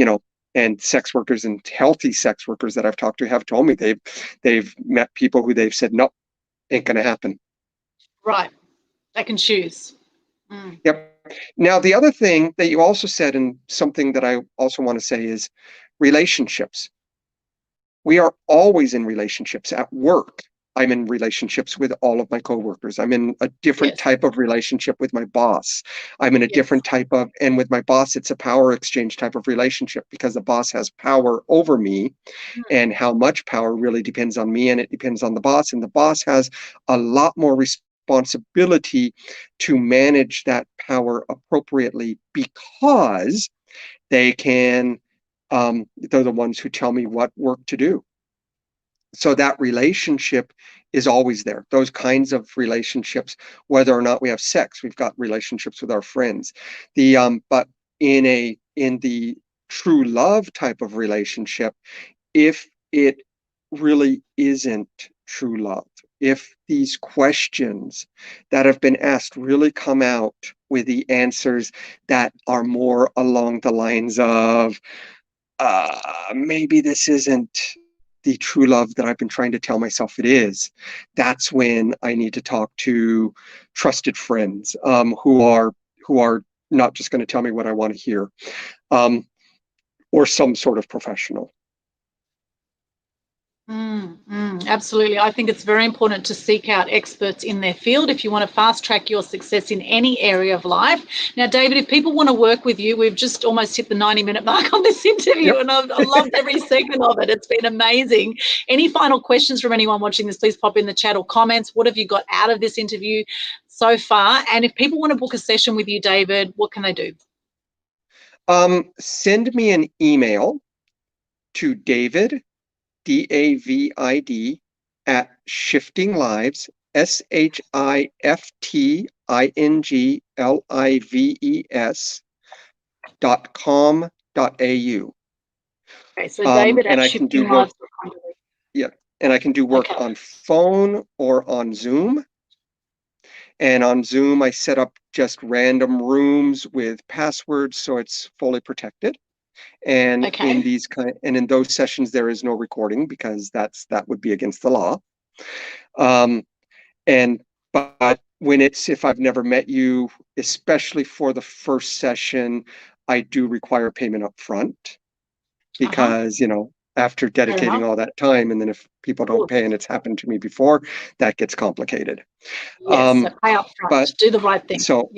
and sex workers and healthy sex workers that I've talked to have told me they've met people who they've said, nope, ain't gonna happen. Right. They can choose. Mm. Yep. Now, the other thing that you also said, and something that I also want to say is relationships. We are always in relationships at work. I'm in relationships with all of my coworkers. I'm in a different Yes. type of relationship with my boss. I'm in a Yes. different and with my boss, it's a power exchange type of relationship because the boss has power over me, Mm. and how much power really depends on me and it depends on the boss. And the boss has a lot more responsibility to manage that power appropriately because they're the ones who tell me what work to do. So that relationship is always there. Those kinds of relationships, whether or not we have sex, we've got relationships with our friends. But in the true love type of relationship, if it really isn't true love, if these questions that have been asked really come out with the answers that are more along the lines of, maybe this isn't the true love that I've been trying to tell myself it is, that's when I need to talk to trusted friends, who are not just going to tell me what I want to hear, or some sort of professional. Absolutely. I think it's very important to seek out experts in their field if you want to fast track your success in any area of life. Now, David, if people want to work with you, we've just almost hit the 90-minute mark on this interview, and I've loved every second of it. It's been amazing. Any final questions from anyone watching this, please pop in the chat or comments. What have you got out of this interview so far? And if people want to book a session with you, David, what can they do? Send me an email to David, David, at Shifting Lives, shiftinglives.com.au. Okay, so David and at I can do work. Yeah, and I can do work on phone or on Zoom. And on Zoom, I set up just random rooms with passwords, so it's fully protected. And in those sessions, there is no recording, because that would be against the law. But if I've never met you, especially for the first session, I do require payment up front, because after dedicating all that time, and then if people don't pay, and it's happened to me before, that gets complicated. Yes, so pay up front, but do the right thing. So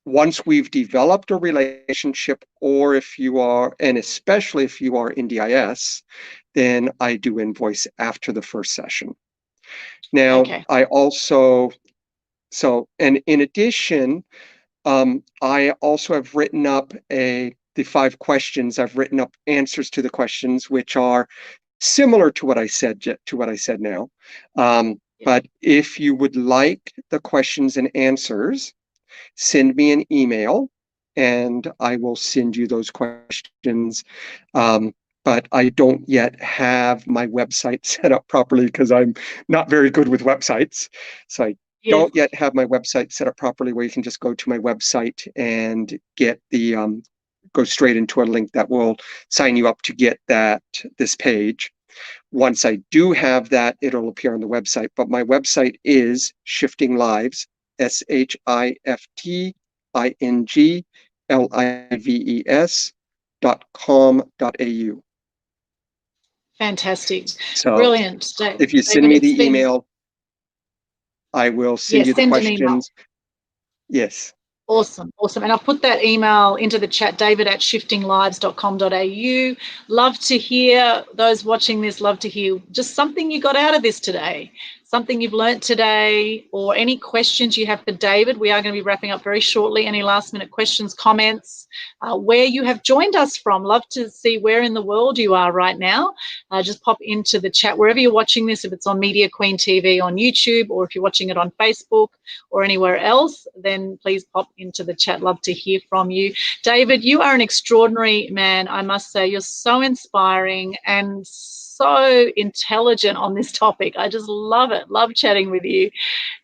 once we've developed a relationship, or especially if you are in DIS, then I do invoice after the first session. Now, I also, and in addition, I also have written up the 5 questions. I've written up answers to the questions, which are similar to what I said now. But if you would like the questions and answers, send me an email and I will send you those questions. But I don't yet have my website set up properly, because I'm not very good with websites. So I don't yet have my website set up properly, where you can just go to my website and get go straight into a link that will sign you up to get this page. Once I do have that, it'll appear on the website. But my website is Shifting Lives, shiftinglives.com.au. Fantastic. So brilliant. If you send me the email, I will send you the questions. Yes. Awesome. And I'll put that email into the chat, David at shiftinglives.com.au. Love to hear, those watching this, love to hear just something you got out of this today, something you've learnt today, or any questions you have for David. We are going to be wrapping up very shortly. Any last minute questions, comments, where you have joined us from. Love to see where in the world you are right now. Just pop into the chat wherever you're watching this, if it's on Media Queen TV on YouTube, or if you're watching it on Facebook or anywhere else, then please pop into the chat. Love to hear from you. David, you are an extraordinary man, I must say. You're so inspiring and so intelligent on this topic. I just love it. Love chatting with you.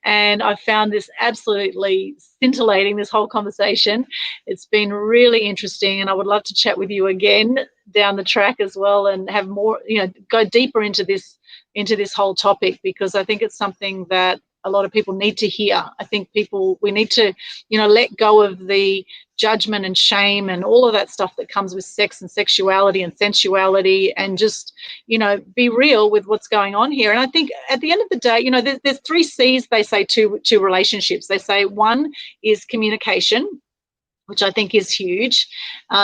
And I found this absolutely scintillating, this whole conversation. It's been really interesting, and I would love to chat with you again down the track as well, and have more, go deeper into this whole topic, because I think it's something that a lot of people need to hear. I think we need to, let go of the judgment and shame and all of that stuff that comes with sex and sexuality and sensuality, and just, be real with what's going on here. And I think at the end of the day, there's 3 C's, they say, to relationships. They say 1 is communication, which I think is huge.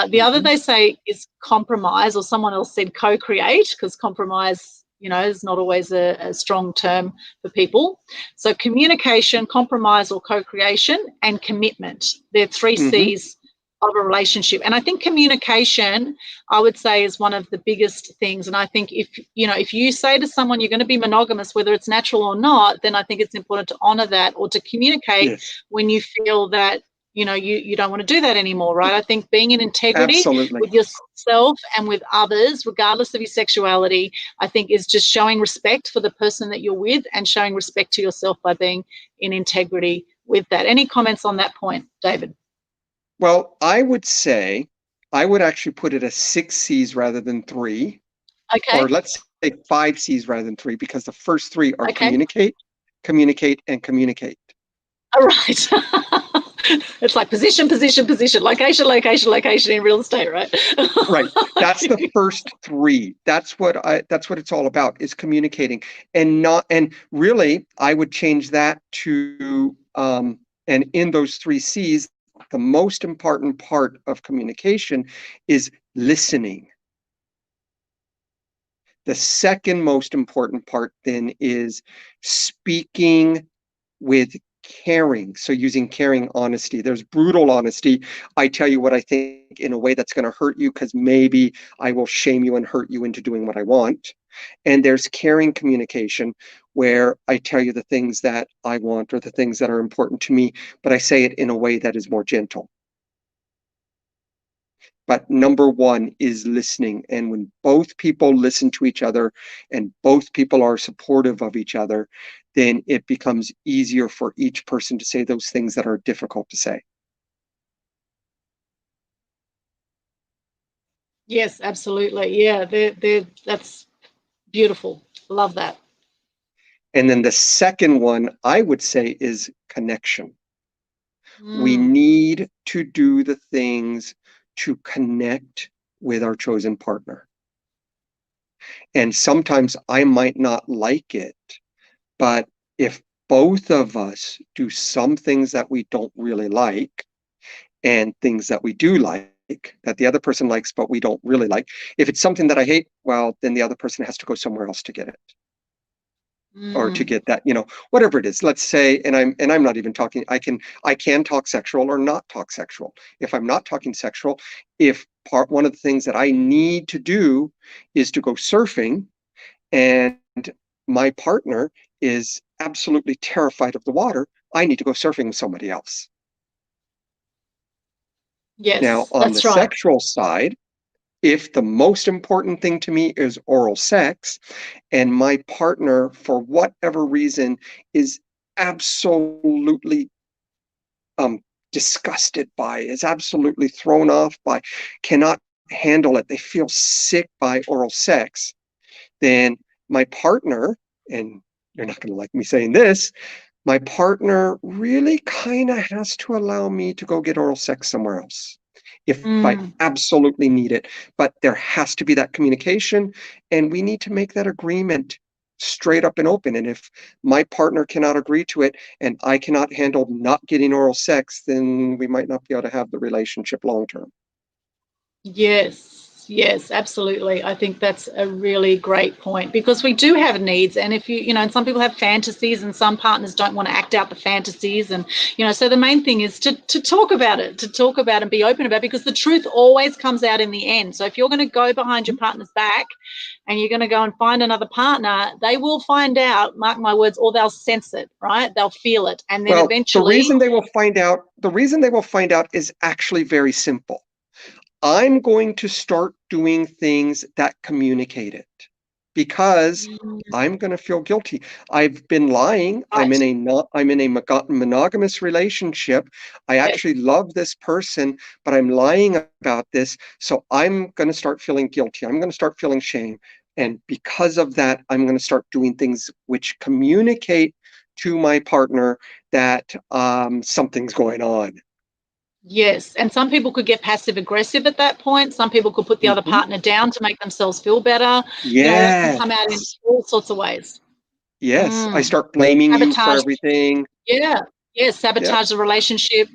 The other, they say, is compromise, or someone else said co-create, because compromise, is not always a strong term for people. So communication, compromise or co-creation, and commitment. They're 3 C's of a relationship. And I think communication, I would say, is one of the biggest things. And I think if you say to someone you're going to be monogamous, whether it's natural or not, then I think it's important to honor that, or to communicate when you feel that, you don't want to do that anymore, right? I think being in integrity Absolutely. with yourself and with others, regardless of your sexuality, I think is just showing respect for the person that you're with and showing respect to yourself by being in integrity with that. Any comments on that point, David? Well, I would say I would actually put it as 6 C's rather than 3, Okay. or let's say 5 C's rather than 3, because the first 3 are Okay. communicate, and communicate. All right. It's like position, location in real estate, right? Right. That's the first 3. That's what it's all about, is communicating. And really I would change that to and in those 3 C's, the most important part of communication is listening. The second most important part then is speaking with caring. So using caring honesty. There's brutal honesty. I tell you what I think in a way that's going to hurt you because maybe I will shame you and hurt you into doing what I want. And there's caring communication where I tell you the things that I want or the things that are important to me, but I say it in a way that is more gentle. But number 1 is listening. And when both people listen to each other and both people are supportive of each other, then it becomes easier for each person to say those things that are difficult to say. Yes, absolutely. Yeah, that's beautiful. Love that. And then the second one I would say is connection. We Mm. need to do the things to connect with our chosen partner. And sometimes I might not like it, but if both of us do some things that we don't really like and things that we do like, that the other person likes, but we don't really like, if it's something that I hate, well, then the other person has to go somewhere else to get it. Or to get that, whatever it is. Let's say, and I'm not even talking, I can talk sexual or not talk sexual. If I'm not talking sexual, if one of the things that I need to do is to go surfing, and my partner is absolutely terrified of the water, I need to go surfing with somebody else. Yes, now, on the that's right. sexual side, if the most important thing to me is oral sex, and my partner, for whatever reason, is absolutely disgusted by, is absolutely thrown off by, cannot handle it, they feel sick by oral sex, then my partner, and you're not going to like me saying this, my partner really kind of has to allow me to go get oral sex somewhere else if I absolutely need it. But there has to be that communication, and we need to make that agreement straight up and open. And if my partner cannot agree to it and I cannot handle not getting oral sex, then we might not be able to have the relationship long term. Yes, absolutely. I think that's a really great point because we do have needs. And if and some people have fantasies and some partners don't want to act out the fantasies. And, so the main thing is to talk about it, and be open about it, because the truth always comes out in the end. So if you're going to go behind your partner's back and you're going to go and find another partner, they will find out, mark my words, or they'll sense it, right? They'll feel it. And then eventually. The reason they will find out is actually very simple. I'm going to start doing things that communicate it because I'm going to feel guilty. I've been lying. Right. I'm in a monogamous relationship. I actually love this person, but I'm lying about this. So I'm going to start feeling guilty. I'm going to start feeling shame. And because of that, I'm going to start doing things which communicate to my partner that something's going on. Yes, and some people could get passive aggressive at that point. Some people could put the other partner down to make themselves feel better. Yes. That can come out in all sorts of ways. Yes, I start blaming you for everything. Yeah, sabotage the relationship.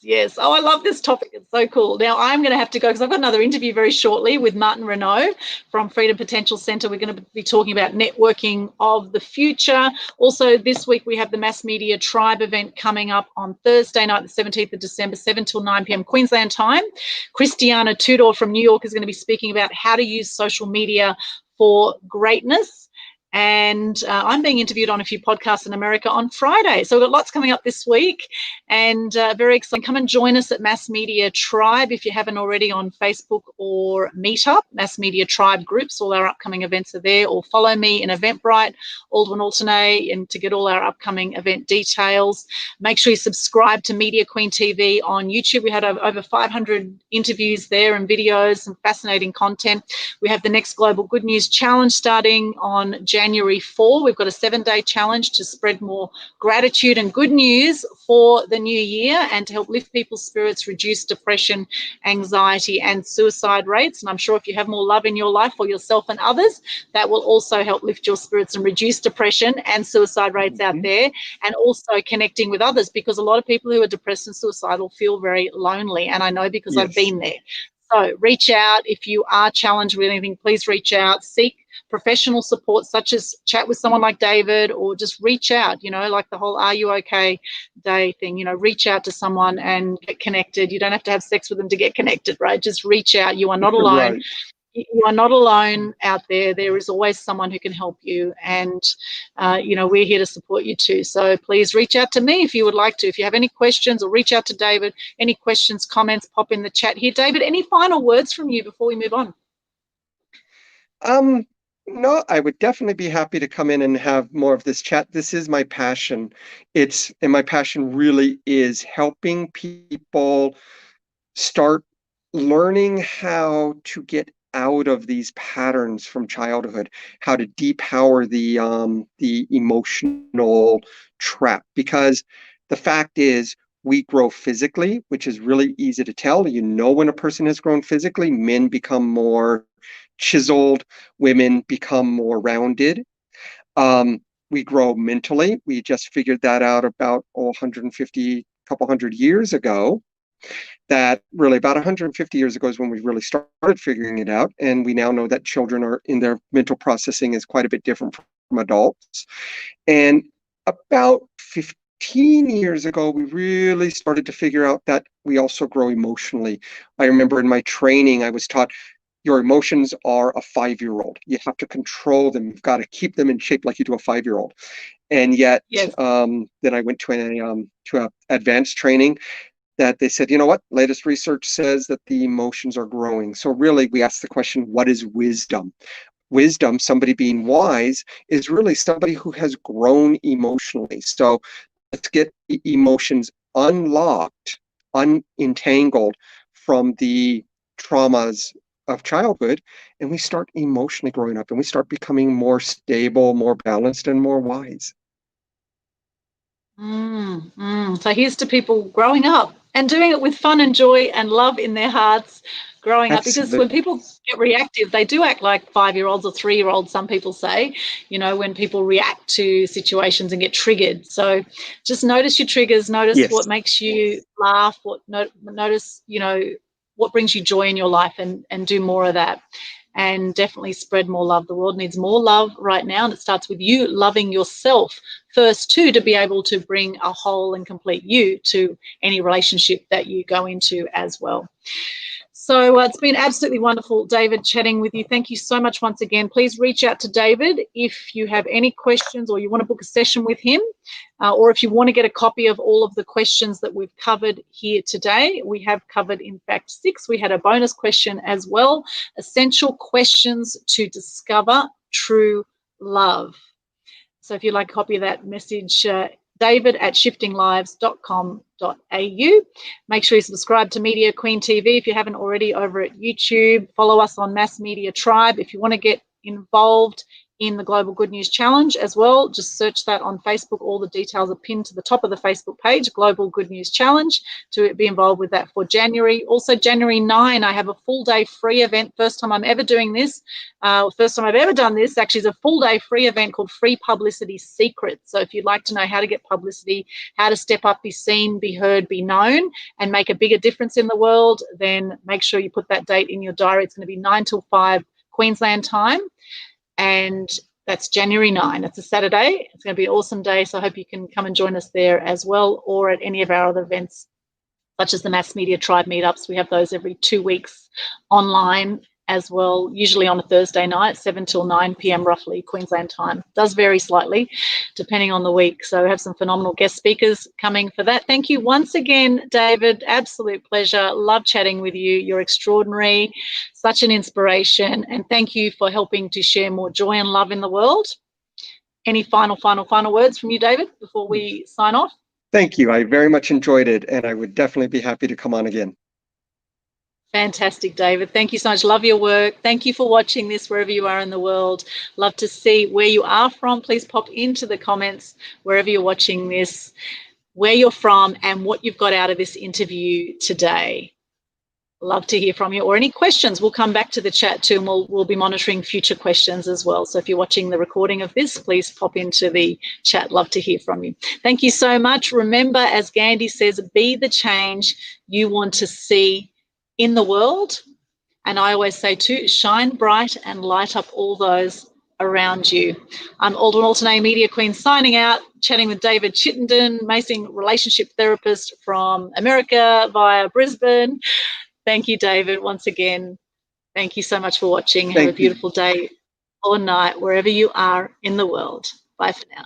Yes. Oh, I love this topic. It's so cool. Now, I'm going to have to go because I've got another interview very shortly with Martin Renaud from Freedom Potential Centre. We're going to be talking about networking of the future. Also, this week we have the Mass Media Tribe event coming up on Thursday night, the 17th of December, 7 till 9 p.m. Queensland time. Christiana Tudor from New York is going to be speaking about how to use social media for greatness. And I'm being interviewed on a few podcasts in America on Friday. So we've got lots coming up this week, and very exciting. Come and join us at Mass Media Tribe if you haven't already on Facebook or Meetup. Mass Media Tribe groups, all our upcoming events are there, or follow me in Eventbrite, Aldwyn Altuney, and to get all our upcoming event details. Make sure you subscribe to Media Queen TV on YouTube. We had over 500 interviews there and videos, some fascinating content. We have the next Global Good News Challenge starting on January 4. We've got a 7-day challenge to spread more gratitude and good news for the new year and to help lift people's spirits, reduce depression, anxiety, and suicide rates. And I'm sure if you have more love in your life for yourself and others, that will also help lift your spirits and reduce depression and suicide rates out there, and also connecting with others, because a lot of people who are depressed and suicidal feel very lonely. And I know because I've been there. So reach out. If you are challenged with anything, please reach out. Seek professional support, such as chat with someone like David, or just reach out, like the whole Are You Okay Day thing, reach out to someone and get connected. You don't have to have sex with them to get connected, right? Just reach out. You are not alone. Right. You are not alone out there. There is always someone who can help you, and we're here to support you too. So please reach out to me if you would like to. If you have any questions, or reach out to David. Any questions, comments, pop in the chat here. David, any final words from you before we move on? No, I would definitely be happy to come in and have more of this chat. This is my passion. And my passion really is helping people start learning how to get out of these patterns from childhood, how to depower the emotional trap. Because the fact is, we grow physically, which is really easy to tell. When a person has grown physically, men become more chiseled, women become more rounded. We grow mentally. We just figured that out about 150, couple hundred years ago. That really about 150 years ago is when we really started figuring it out. And we now know that children are in their mental processing is quite a bit different from adults. And about 15 years ago, we really started to figure out that we also grow emotionally. I remember in my training, I was taught your emotions are a 5-year-old. You have to control them. You've got to keep them in shape like you do a 5-year-old. And yet, then I went to an advanced training that they said, latest research says that the emotions are growing. So really, we ask the question, what is wisdom? Wisdom, somebody being wise, is really somebody who has grown emotionally. So let's get the emotions unlocked, unentangled from the traumas of childhood, and we start emotionally growing up, and we start becoming more stable, more balanced, and more wise. So here's to people growing up and doing it with fun and joy and love in their hearts, growing up. Because when people get reactive, they do act like 5-year-olds or 3-year-olds, some people say, when people react to situations and get triggered. So just notice your triggers, notice what makes you laugh, notice, what brings you joy in your life, and do more of that. And definitely spread more love. The world needs more love right now, and it starts with you loving yourself first too, to be able to bring a whole and complete you to any relationship that you go into as well. So it's been absolutely wonderful, David, chatting with you. Thank you so much once again. Please reach out to David if you have any questions, or you want to book a session with him, or if you want to get a copy of all of the questions that we've covered here today. We have covered, in fact, 6. We had a bonus question as well, essential questions to discover true love. So if you'd like a copy of that, message david@shiftinglives.com.au. Make sure you subscribe to Media Queen TV if you haven't already over at YouTube. Follow us on Mass Media Tribe. If you want to get involved in the Global Good News Challenge as well, just search that on Facebook. All the details are pinned to the top of the Facebook page, Global Good News Challenge, to be involved with that for January. Also, January 9, I have a full-day free event. First time I'm ever doing this. First time I've ever done this, actually, is a full-day free event called Free Publicity Secrets. So if you'd like to know how to get publicity, how to step up, be seen, be heard, be known, and make a bigger difference in the world, then make sure you put that date in your diary. It's going to be 9 till 5 Queensland time. And that's January 9. It's a Saturday. It's going to be an awesome day. So I hope you can come and join us there as well, or at any of our other events, such as the Mass Media Tribe meetups. We have those every 2 weeks online as well, usually on a Thursday night, 7 till 9 p.m. roughly, Queensland time. Does vary slightly depending on the week. So we have some phenomenal guest speakers coming for that. Thank you once again, David. Absolute pleasure. Love chatting with you. You're extraordinary, such an inspiration. And thank you for helping to share more joy and love in the world. Any final words from you, David, before we sign off? Thank you. I very much enjoyed it, and I would definitely be happy to come on again. Fantastic, David. Thank you so much. Love your work. Thank you for watching this wherever you are in the world. Love to see where you are from. Please pop into the comments wherever you're watching this, where you're from and what you've got out of this interview today. Love to hear from you, or any questions. We'll come back to the chat too, and we'll be monitoring future questions as well. So if you're watching the recording of this, please pop into the chat. Love to hear from you. Thank you so much. Remember, as Gandhi says, be the change you want to see in the world. And I always say too, shine bright and light up all those around you. I'm Aldwyn Altuney, Media Queen, signing out, chatting with David Chittenden, amazing relationship therapist from America via Brisbane. Thank you, David, once again. Thank you so much for watching. Have a beautiful day or night wherever you are in the world. Bye for now.